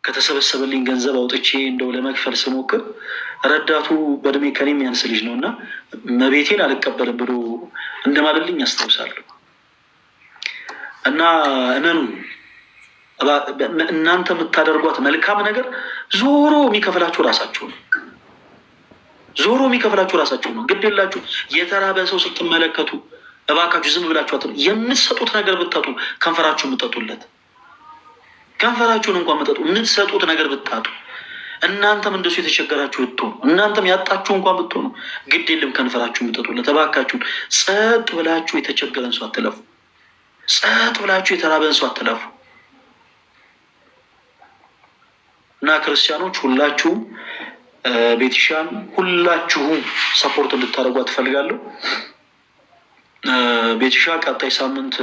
ከተሰበሰበልኝ ገንዘብ አውጥቼ እንደው ለመክፈል ስሞክር ረዳቱ በእድሜ ከኔ የሚያንስ ልጅ ነው እና መቤቴን አልቀበልም ብሎ እንደማለልኝ አስታውሳለሁ። እና እመኑ፣ እናንተ የምታደርጓት መልካም ነገር ዞሮ የሚከፍላችሁ ራሳችሁ ነው። ዞሮ የሚከፍላችሁ ራሳችሁ ነው። ግድ የላችሁ የተራበ ሰው ስትመለከቱ እባካችሁ ዝም ብላችሁ አትሉ። የምትሰጡት ነገር ብታጡ ከንፈራችሁ የምጠጡለት፣ ከንፈራችሁን እንኳን መጠጡ የምትሰጡት ነገር ብታጡ፣ እናንተም እንደሱ የተቸገራችሁ ብትሆኑ፣ እናንተም ያጣችሁ እንኳን ብትሆኑ ግድ የለም ከንፈራችሁ የምጠጡለት። እባካችሁን ጸጥ ብላችሁ የተቸገረን ሰው አትለፉ። ጸጥ ብላችሁ የተራበን ሰው አትለፉ። እና ክርስቲያኖች ሁላችሁም ቤቲሻን ሁላችሁም ሰፖርት እንድታደርጓ ትፈልጋለሁ። ቤቲሻ ቀጣይ ሳምንት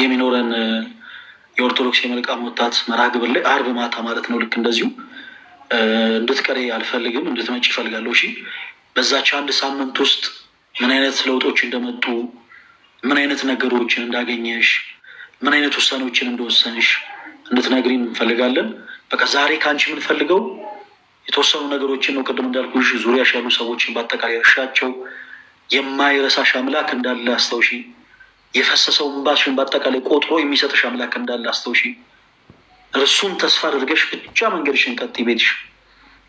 የሚኖረን የኦርቶዶክስ የመልቃም ወጣት መርሃ ግብር ላይ አርብ ማታ ማለት ነው። ልክ እንደዚሁ እንድትቀሪ አልፈልግም፣ እንድትመጪ እፈልጋለሁ። እሺ፣ በዛች አንድ ሳምንት ውስጥ ምን አይነት ለውጦች እንደመጡ፣ ምን አይነት ነገሮችን እንዳገኘሽ፣ ምን አይነት ውሳኔዎችን እንደወሰንሽ እንድትነግሪን እንፈልጋለን። በቃ ዛሬ ከአንቺ የምንፈልገው የተወሰኑ ነገሮችን ነው። ቅድም እንዳልኩሽ ዙሪያሽ ያሉ ሰዎችን በአጠቃላይ እርሻቸው የማይረሳሽ አምላክ እንዳለ አስታውሺ። የፈሰሰው እንባሽን በአጠቃላይ ቆጥሮ የሚሰጥሽ አምላክ እንዳለ አስታውሺ። እርሱን ተስፋ አድርገሽ ብቻ መንገድሽን ቀጥይ ቤትሽ።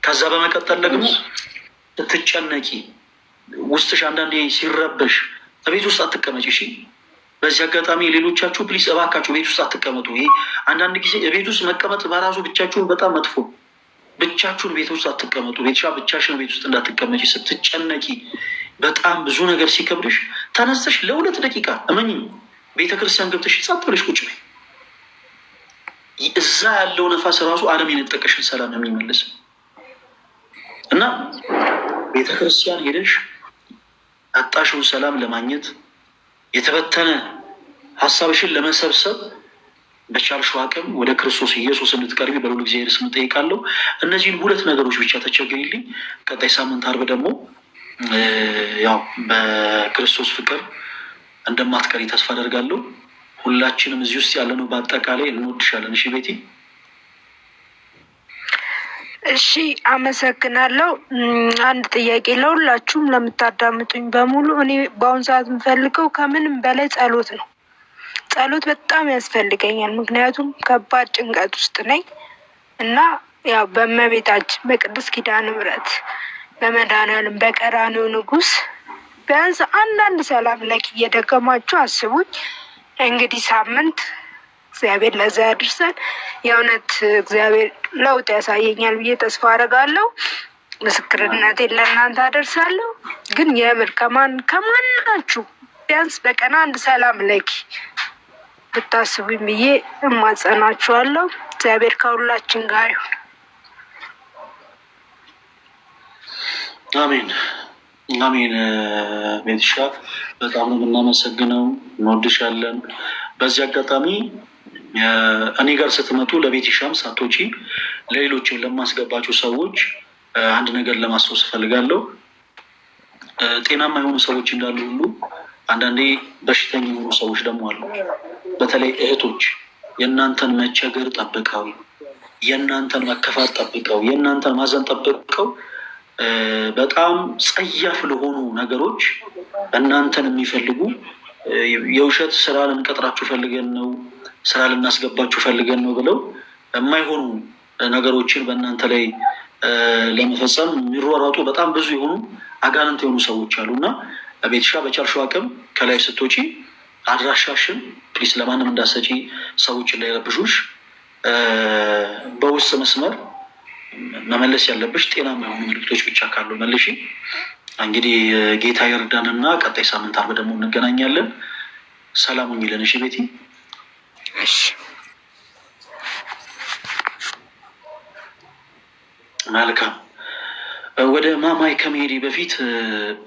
ከዛ በመቀጠል ደግሞ ስትጨነቂ፣ ውስጥሽ አንዳንዴ ሲረበሽ ቤት ውስጥ አትቀመጭ። እሺ፣ በዚህ አጋጣሚ ሌሎቻችሁ ፕሊስ እባካችሁ ቤት ውስጥ አትቀመጡ። ይሄ አንዳንድ ጊዜ ቤት ውስጥ መቀመጥ በራሱ ብቻችሁን በጣም መጥፎ። ብቻችሁን ቤት ውስጥ አትቀመጡ። ብቻሽን ቤት ውስጥ እንዳትቀመጪ። ስትጨነቂ፣ በጣም ብዙ ነገር ሲከብድሽ ተነስተሽ ለ2 ደቂቃ እመኝኝ ቤተክርስቲያን ገብተሽ ጸጥ ብለሽ ቁጭ በይ። እዛ ያለው ነፋስ ራሱ ዓለም የነጠቀሽን ሰላም የሚመልስ እና ቤተክርስቲያን ሄደሽ አጣሽውን ሰላም ለማግኘት የተበተነ ሀሳብሽን ለመሰብሰብ በቻልሽው አቅም ወደ ክርስቶስ ኢየሱስ እንድትቀርቢ በልዑል እግዚአብሔር ስም እጠይቃለሁ። እነዚህን 2 ነገሮች ብቻ ተቸገሪልኝ። ቀጣይ ሳምንት ዓርብ ደግሞ ያው በክርስቶስ ፍቅር እንደማትቀሪ ተስፋ አደርጋለሁ። ሁላችንም እዚህ ውስጥ ያለነው በአጠቃላይ እንወድሻለን። እሺ ቤቲ? እሺ፣ አመሰግናለሁ። አንድ ጥያቄ ለሁላችሁም ለምታዳምጡኝ በሙሉ፣ እኔ በአሁኑ ሰዓት የምፈልገው ከምንም በላይ ጸሎት ነው። ጸሎት በጣም ያስፈልገኛል። ምክንያቱም ከባድ ጭንቀት ውስጥ ነኝ እና ያው በእመቤታችን በቅድስት ኪዳነ ምሕረት በመድኃኔዓለም በቀራንዮ ንጉሥ ቢያንስ አንዳንድ ሰላም ለኪ እየደገማችሁ አስቡኝ። እንግዲህ ሳምንት እግዚአብሔር ለዛ ያድርሰን። የእውነት እግዚአብሔር ለውጥ ያሳየኛል ብዬ ተስፋ አደርጋለሁ። ምስክርነቴን ለእናንተ አደርሳለሁ። ግን የምር ከማናችሁ ቢያንስ በቀን አንድ ሰላም ለኪ ብታስቡኝ ብዬ እማጸናችኋለሁ። እግዚአብሔር ከሁላችን ጋር ይሁን። አሜን አሜን። ቤትሻ በጣም ነው የምናመሰግነው፣ እንወድሻለን። በዚህ አጋጣሚ እኔ ጋር ስትመጡ ለቤትሻም ሳትወጪ ለሌሎችን ለማስገባቸው ሰዎች አንድ ነገር ለማስታወስ እፈልጋለሁ። ጤናማ የሆኑ ሰዎች እንዳሉ ሁሉ አንዳንዴ በሽተኛ የሆኑ ሰዎች ደግሞ አሉ። በተለይ እህቶች የእናንተን መቸገር ጠብቀው፣ የእናንተን መከፋት ጠብቀው፣ የእናንተን ማዘን ጠብቀው በጣም ጸያፍ ለሆኑ ነገሮች እናንተን የሚፈልጉ የውሸት ስራ ልንቀጥራችሁ ፈልገን ነው፣ ስራ ልናስገባችሁ ፈልገን ነው ብለው የማይሆኑ ነገሮችን በእናንተ ላይ ለመፈጸም የሚሯሯጡ በጣም ብዙ የሆኑ አጋንንት የሆኑ ሰዎች አሉ እና ቤትሻ በቻልሽው አቅም ከላይ ስትወጪ አድራሻሽን ፕሊስ ለማንም እንዳሰጪ፣ ሰዎች እንዳይረብሹሽ። በውስጥ መስመር መመለስ ያለብሽ ጤናማ የሆኑ ምልክቶች ብቻ ካሉ መልሺ። እንግዲህ ጌታ ይርዳንና ቀጣይ ሳምንት ዓርብ ደግሞ እንገናኛለን። ሰላም ሁኚልን። እሺ ቤቲ? እሺ፣ መልካም። ወደ ማማይ ከመሄዴ በፊት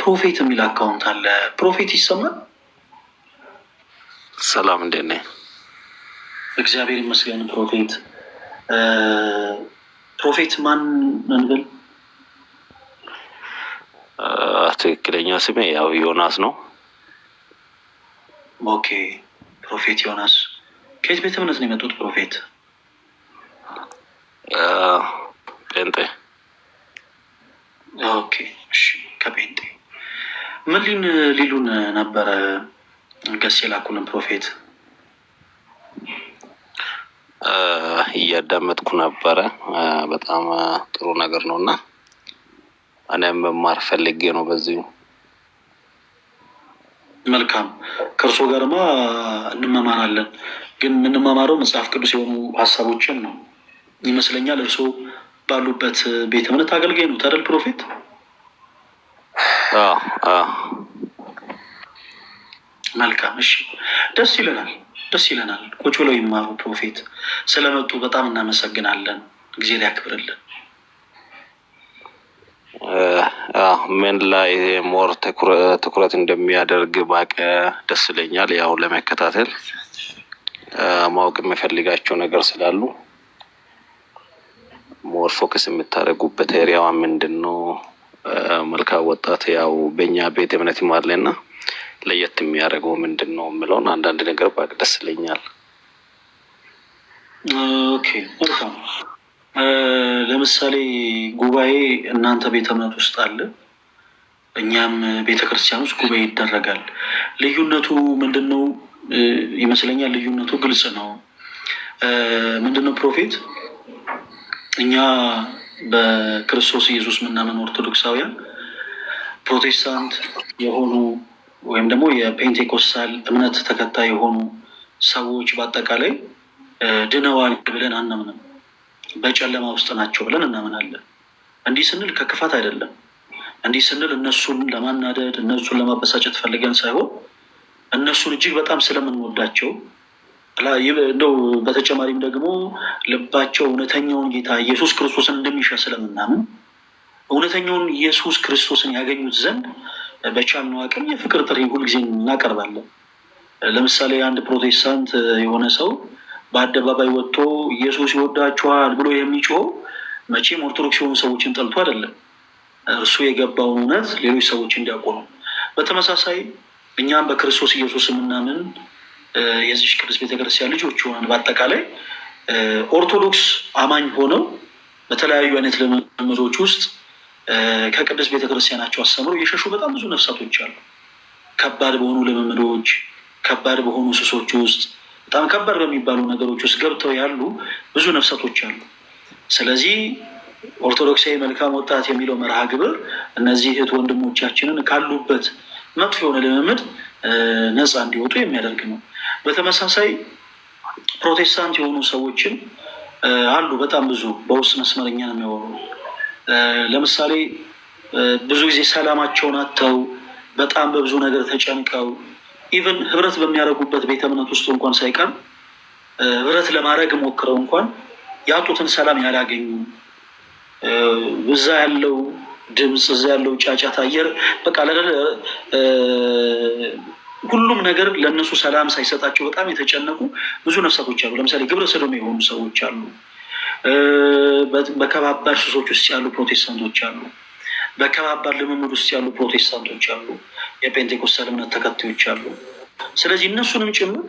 ፕሮፌት የሚል አካውንት አለ። ፕሮፌት ይሰማል? ሰላም፣ እንዴት ነህ? እግዚአብሔር ይመስገን። ፕሮፌት ማን እንብል? ትክክለኛ ስሜ ያው ዮናስ ነው። ኦኬ፣ ፕሮፌት ዮናስ። ከየት ቤተ እምነት ነው የመጡት ፕሮፌት? ጴንጤ። ኦኬ፣ እሺ፣ ከጴንጤ። ምን ሊሉን ነበረ ገስ የላኩልን ፕሮፌት? እያዳመጥኩ ነበረ። በጣም ጥሩ ነገር ነው እና እኔም መማር ፈልጌ ነው በዚሁ። መልካም። ከእርሶ ጋርማ እንመማራለን፣ ግን የምንመማረው መጽሐፍ ቅዱስ የሆኑ ሀሳቦችን ነው ይመስለኛል። እርሶ ባሉበት ቤተ እምነት አገልጋይ ነው ታደል ፕሮፌት? መልካም። እሺ፣ ደስ ይለናል። ቁጭ ብለው ይማሩ ፕሮፌት። ስለመጡ በጣም እናመሰግናለን። ጊዜ ላይ ያክብርልን። ምን ላይ ሞር ትኩረት እንደሚያደርግ ባቀ ደስ ይለኛል። ያው ለመከታተል ማወቅ የሚፈልጋቸው ነገር ስላሉ ሞር ፎከስ የምታደርጉበት ኤሪያዋ ምንድን ነው? መልካም ወጣት ያው በእኛ ቤተ እምነት ይማርልና ለየት የሚያደርገው ምንድን ነው የምለውን አንዳንድ ነገር ባቅ ደስ ይለኛል። ኦኬ፣ መልካም። ለምሳሌ ጉባኤ እናንተ ቤተ እምነት ውስጥ አለ፣ እኛም ቤተክርስቲያን ውስጥ ጉባኤ ይደረጋል። ልዩነቱ ምንድን ነው ይመስለኛል? ልዩነቱ ግልጽ ነው። ምንድን ነው ፕሮፌት? እኛ በክርስቶስ ኢየሱስ ምናምን ኦርቶዶክሳውያን ፕሮቴስታንት የሆኑ ወይም ደግሞ የፔንቴኮስታል እምነት ተከታይ የሆኑ ሰዎች በአጠቃላይ ድነዋል ብለን አናምንም። በጨለማ ውስጥ ናቸው ብለን እናምናለን። እንዲህ ስንል ከክፋት አይደለም። እንዲህ ስንል እነሱን ለማናደድ እነሱን ለማበሳጨት ፈልገን ሳይሆን እነሱን እጅግ በጣም ስለምንወዳቸው እንደው በተጨማሪም ደግሞ ልባቸው እውነተኛውን ጌታ ኢየሱስ ክርስቶስን እንደሚሻ ስለምናምን እውነተኛውን ኢየሱስ ክርስቶስን ያገኙት ዘንድ በቻልነው አቅም የፍቅር ጥሪ ሁልጊዜ እናቀርባለን። ለምሳሌ አንድ ፕሮቴስታንት የሆነ ሰው በአደባባይ ወጥቶ ኢየሱስ ይወዳችኋል ብሎ የሚጮኸው መቼም ኦርቶዶክስ የሆኑ ሰዎችን ጠልቶ አይደለም። እርሱ የገባውን እውነት ሌሎች ሰዎች እንዲያውቁ ነው። በተመሳሳይ እኛም በክርስቶስ ኢየሱስ የምናምን የዚች ቅድስት ቤተክርስቲያን ልጆች ሆነን በአጠቃላይ ኦርቶዶክስ አማኝ ሆነው በተለያዩ አይነት ልምምዶች ውስጥ ከቅድስት ቤተክርስቲያናቸው አስተምሮ የሸሹ በጣም ብዙ ነፍሳቶች አሉ። ከባድ በሆኑ ልምምዶች፣ ከባድ በሆኑ ሱሶች ውስጥ፣ በጣም ከባድ በሚባሉ ነገሮች ውስጥ ገብተው ያሉ ብዙ ነፍሳቶች አሉ። ስለዚህ ኦርቶዶክሳዊ መልካም ወጣት የሚለው መርሃ ግብር እነዚህ እህት ወንድሞቻችንን ካሉበት መጥፎ የሆነ ልምምድ ነፃ እንዲወጡ የሚያደርግ ነው። በተመሳሳይ ፕሮቴስታንት የሆኑ ሰዎችም አሉ፣ በጣም ብዙ በውስጥ መስመረኛ ነው የሚያወሩ። ለምሳሌ ብዙ ጊዜ ሰላማቸውን አጥተው በጣም በብዙ ነገር ተጨንቀው ኢቨን ህብረት በሚያደርጉበት ቤተ እምነት ውስጥ እንኳን ሳይቀር ህብረት ለማድረግ ሞክረው እንኳን ያጡትን ሰላም ያላገኙ፣ እዛ ያለው ድምፅ፣ እዛ ያለው ጫጫታ፣ አየር በቃ ሁሉም ነገር ለእነሱ ሰላም ሳይሰጣቸው በጣም የተጨነቁ ብዙ ነፍሳቶች አሉ። ለምሳሌ ግብረ ሰዶም የሆኑ ሰዎች አሉ። በከባባድ ሱሶች ውስጥ ያሉ ፕሮቴስታንቶች አሉ። በከባባድ ልምምድ ውስጥ ያሉ ፕሮቴስታንቶች አሉ። የፔንቴኮስታል እምነት ተከታዮች አሉ። ስለዚህ እነሱንም ጭምር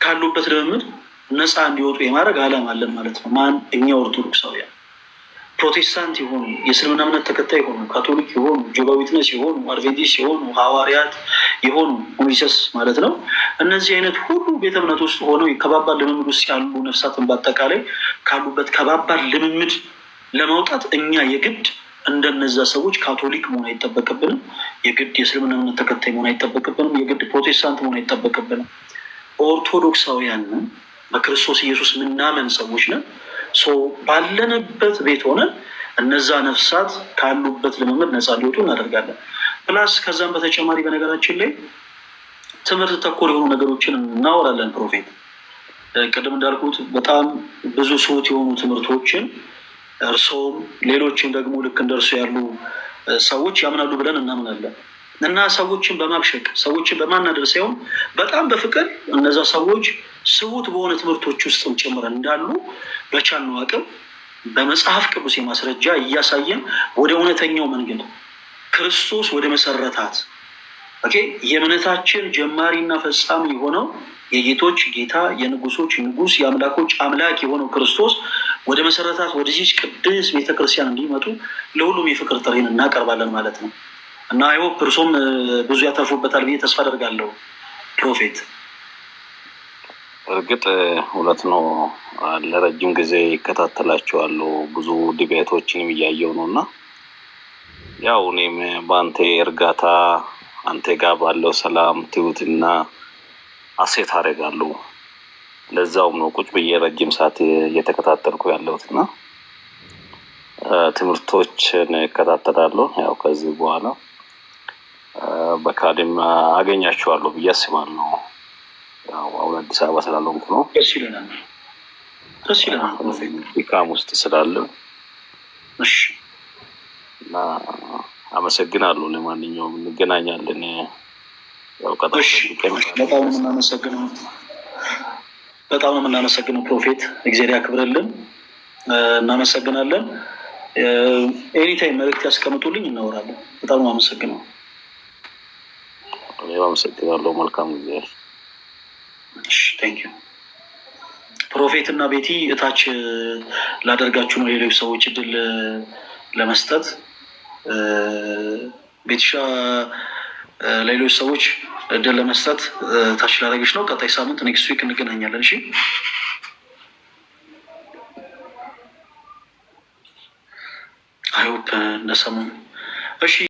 ካሉበት ልምምድ ነፃ እንዲወጡ የማድረግ ዓላማ አለን ማለት ነው። ማን? እኛ ኦርቶዶክሳውያን። ፕሮቴስታንት የሆኑ የእስልምና እምነት ተከታይ የሆኑ ካቶሊክ የሆኑ ጆባዊ ዊትነስ የሆኑ አድቬንቲስት የሆኑ ሐዋርያት የሆኑ ሞኒሰስ ማለት ነው። እነዚህ አይነት ሁሉ ቤተ እምነት ውስጥ ሆነው ከባባድ ልምምድ ውስጥ ያሉ ነፍሳትን በአጠቃላይ ካሉበት ከባባድ ልምምድ ለማውጣት እኛ የግድ እንደነዛ ሰዎች ካቶሊክ መሆን አይጠበቅብንም። የግድ የእስልምና እምነት ተከታይ መሆን አይጠበቅብንም። የግድ ፕሮቴስታንት መሆን አይጠበቅብንም። ኦርቶዶክሳውያን በክርስቶስ ኢየሱስ ምናምን ሰዎች ነን። ባለንበት ቤት ሆነን እነዛ ነፍሳት ካሉበት ልምምድ ነፃ እንዲወጡ እናደርጋለን። ፕላስ ከዛም በተጨማሪ በነገራችን ላይ ትምህርት ተኮር የሆኑ ነገሮችን እናወራለን። ፕሮፌት ቅድም እንዳልኩት በጣም ብዙ ሰዎች የሆኑ ትምህርቶችን እርሶም ሌሎችን ደግሞ ልክ እንደርሱ ያሉ ሰዎች ያምናሉ ብለን እናምናለን እና ሰዎችን በማብሸቅ ሰዎችን በማናደር ሳይሆን በጣም በፍቅር እነዛ ሰዎች ስውት በሆነ ትምህርቶች ውስጥም ጭምር እንዳሉ በቻልነው አቅም በመጽሐፍ ቅዱስ የማስረጃ እያሳየን ወደ እውነተኛው መንገድ ክርስቶስ ወደ መሰረታት የእምነታችን ጀማሪና ፈጻሚ የሆነው የጌቶች ጌታ የንጉሶች ንጉስ የአምላኮች አምላክ የሆነው ክርስቶስ ወደ መሰረታት ወደዚች ቅድስት ቤተክርስቲያን እንዲመጡ ለሁሉም የፍቅር ጥሪን እናቀርባለን ማለት ነው እና አይሆፕ እርሶም ብዙ ያተርፉበታል ብዬ ተስፋ አደርጋለሁ። ፕሮፌት እርግጥ እውነት ነው። ለረጅም ጊዜ ይከታተላቸዋለሁ። ብዙ ዲቤቶችንም እያየሁ ነው እና ያው እኔም በአንተ እርጋታ አንተ ጋር ባለው ሰላም ትሁትና አሴት አደርጋለሁ። ለዛውም ነው ቁጭ ብዬ ረጅም ሰዓት እየተከታተልኩ ያለሁትና ትምህርቶችን እከታተላለሁ። ያው ከዚህ በኋላ በካድም አገኛቸዋለሁ ብዬ አስባለሁ። ያው አሁን አዲስ አበባ ስላለሁኝ ነው። ደስ ይለናል። ድካም ውስጥ ስላለው እሺ እና አመሰግናለሁ። ለማንኛውም እንገናኛለን። ያው በጣም ነው የምናመሰግነው ፕሮፌት፣ እግዚአብሔር ያክብርልን። እናመሰግናለን። ኤኒታይም መልዕክት ያስቀምጡልኝ፣ እናወራለን። በጣም ነው የማመሰግነው። እኔም አመሰግናለሁ። መልካም ጊዜ። እሺ ቴንክ ዩ ፕሮፌት እና ቤቲ እታች ላደርጋችሁ ነው ሌሎች ሰዎች እድል ለመስጠት። ቤትሻ ሌሎች ሰዎች እድል ለመስጠት ታች ላደርግሽ ነው። ቀጣይ ሳምንት ኔክስት ዊክ እንገናኛለን። እሺ አይሆፕ እንደሰሙ። እሺ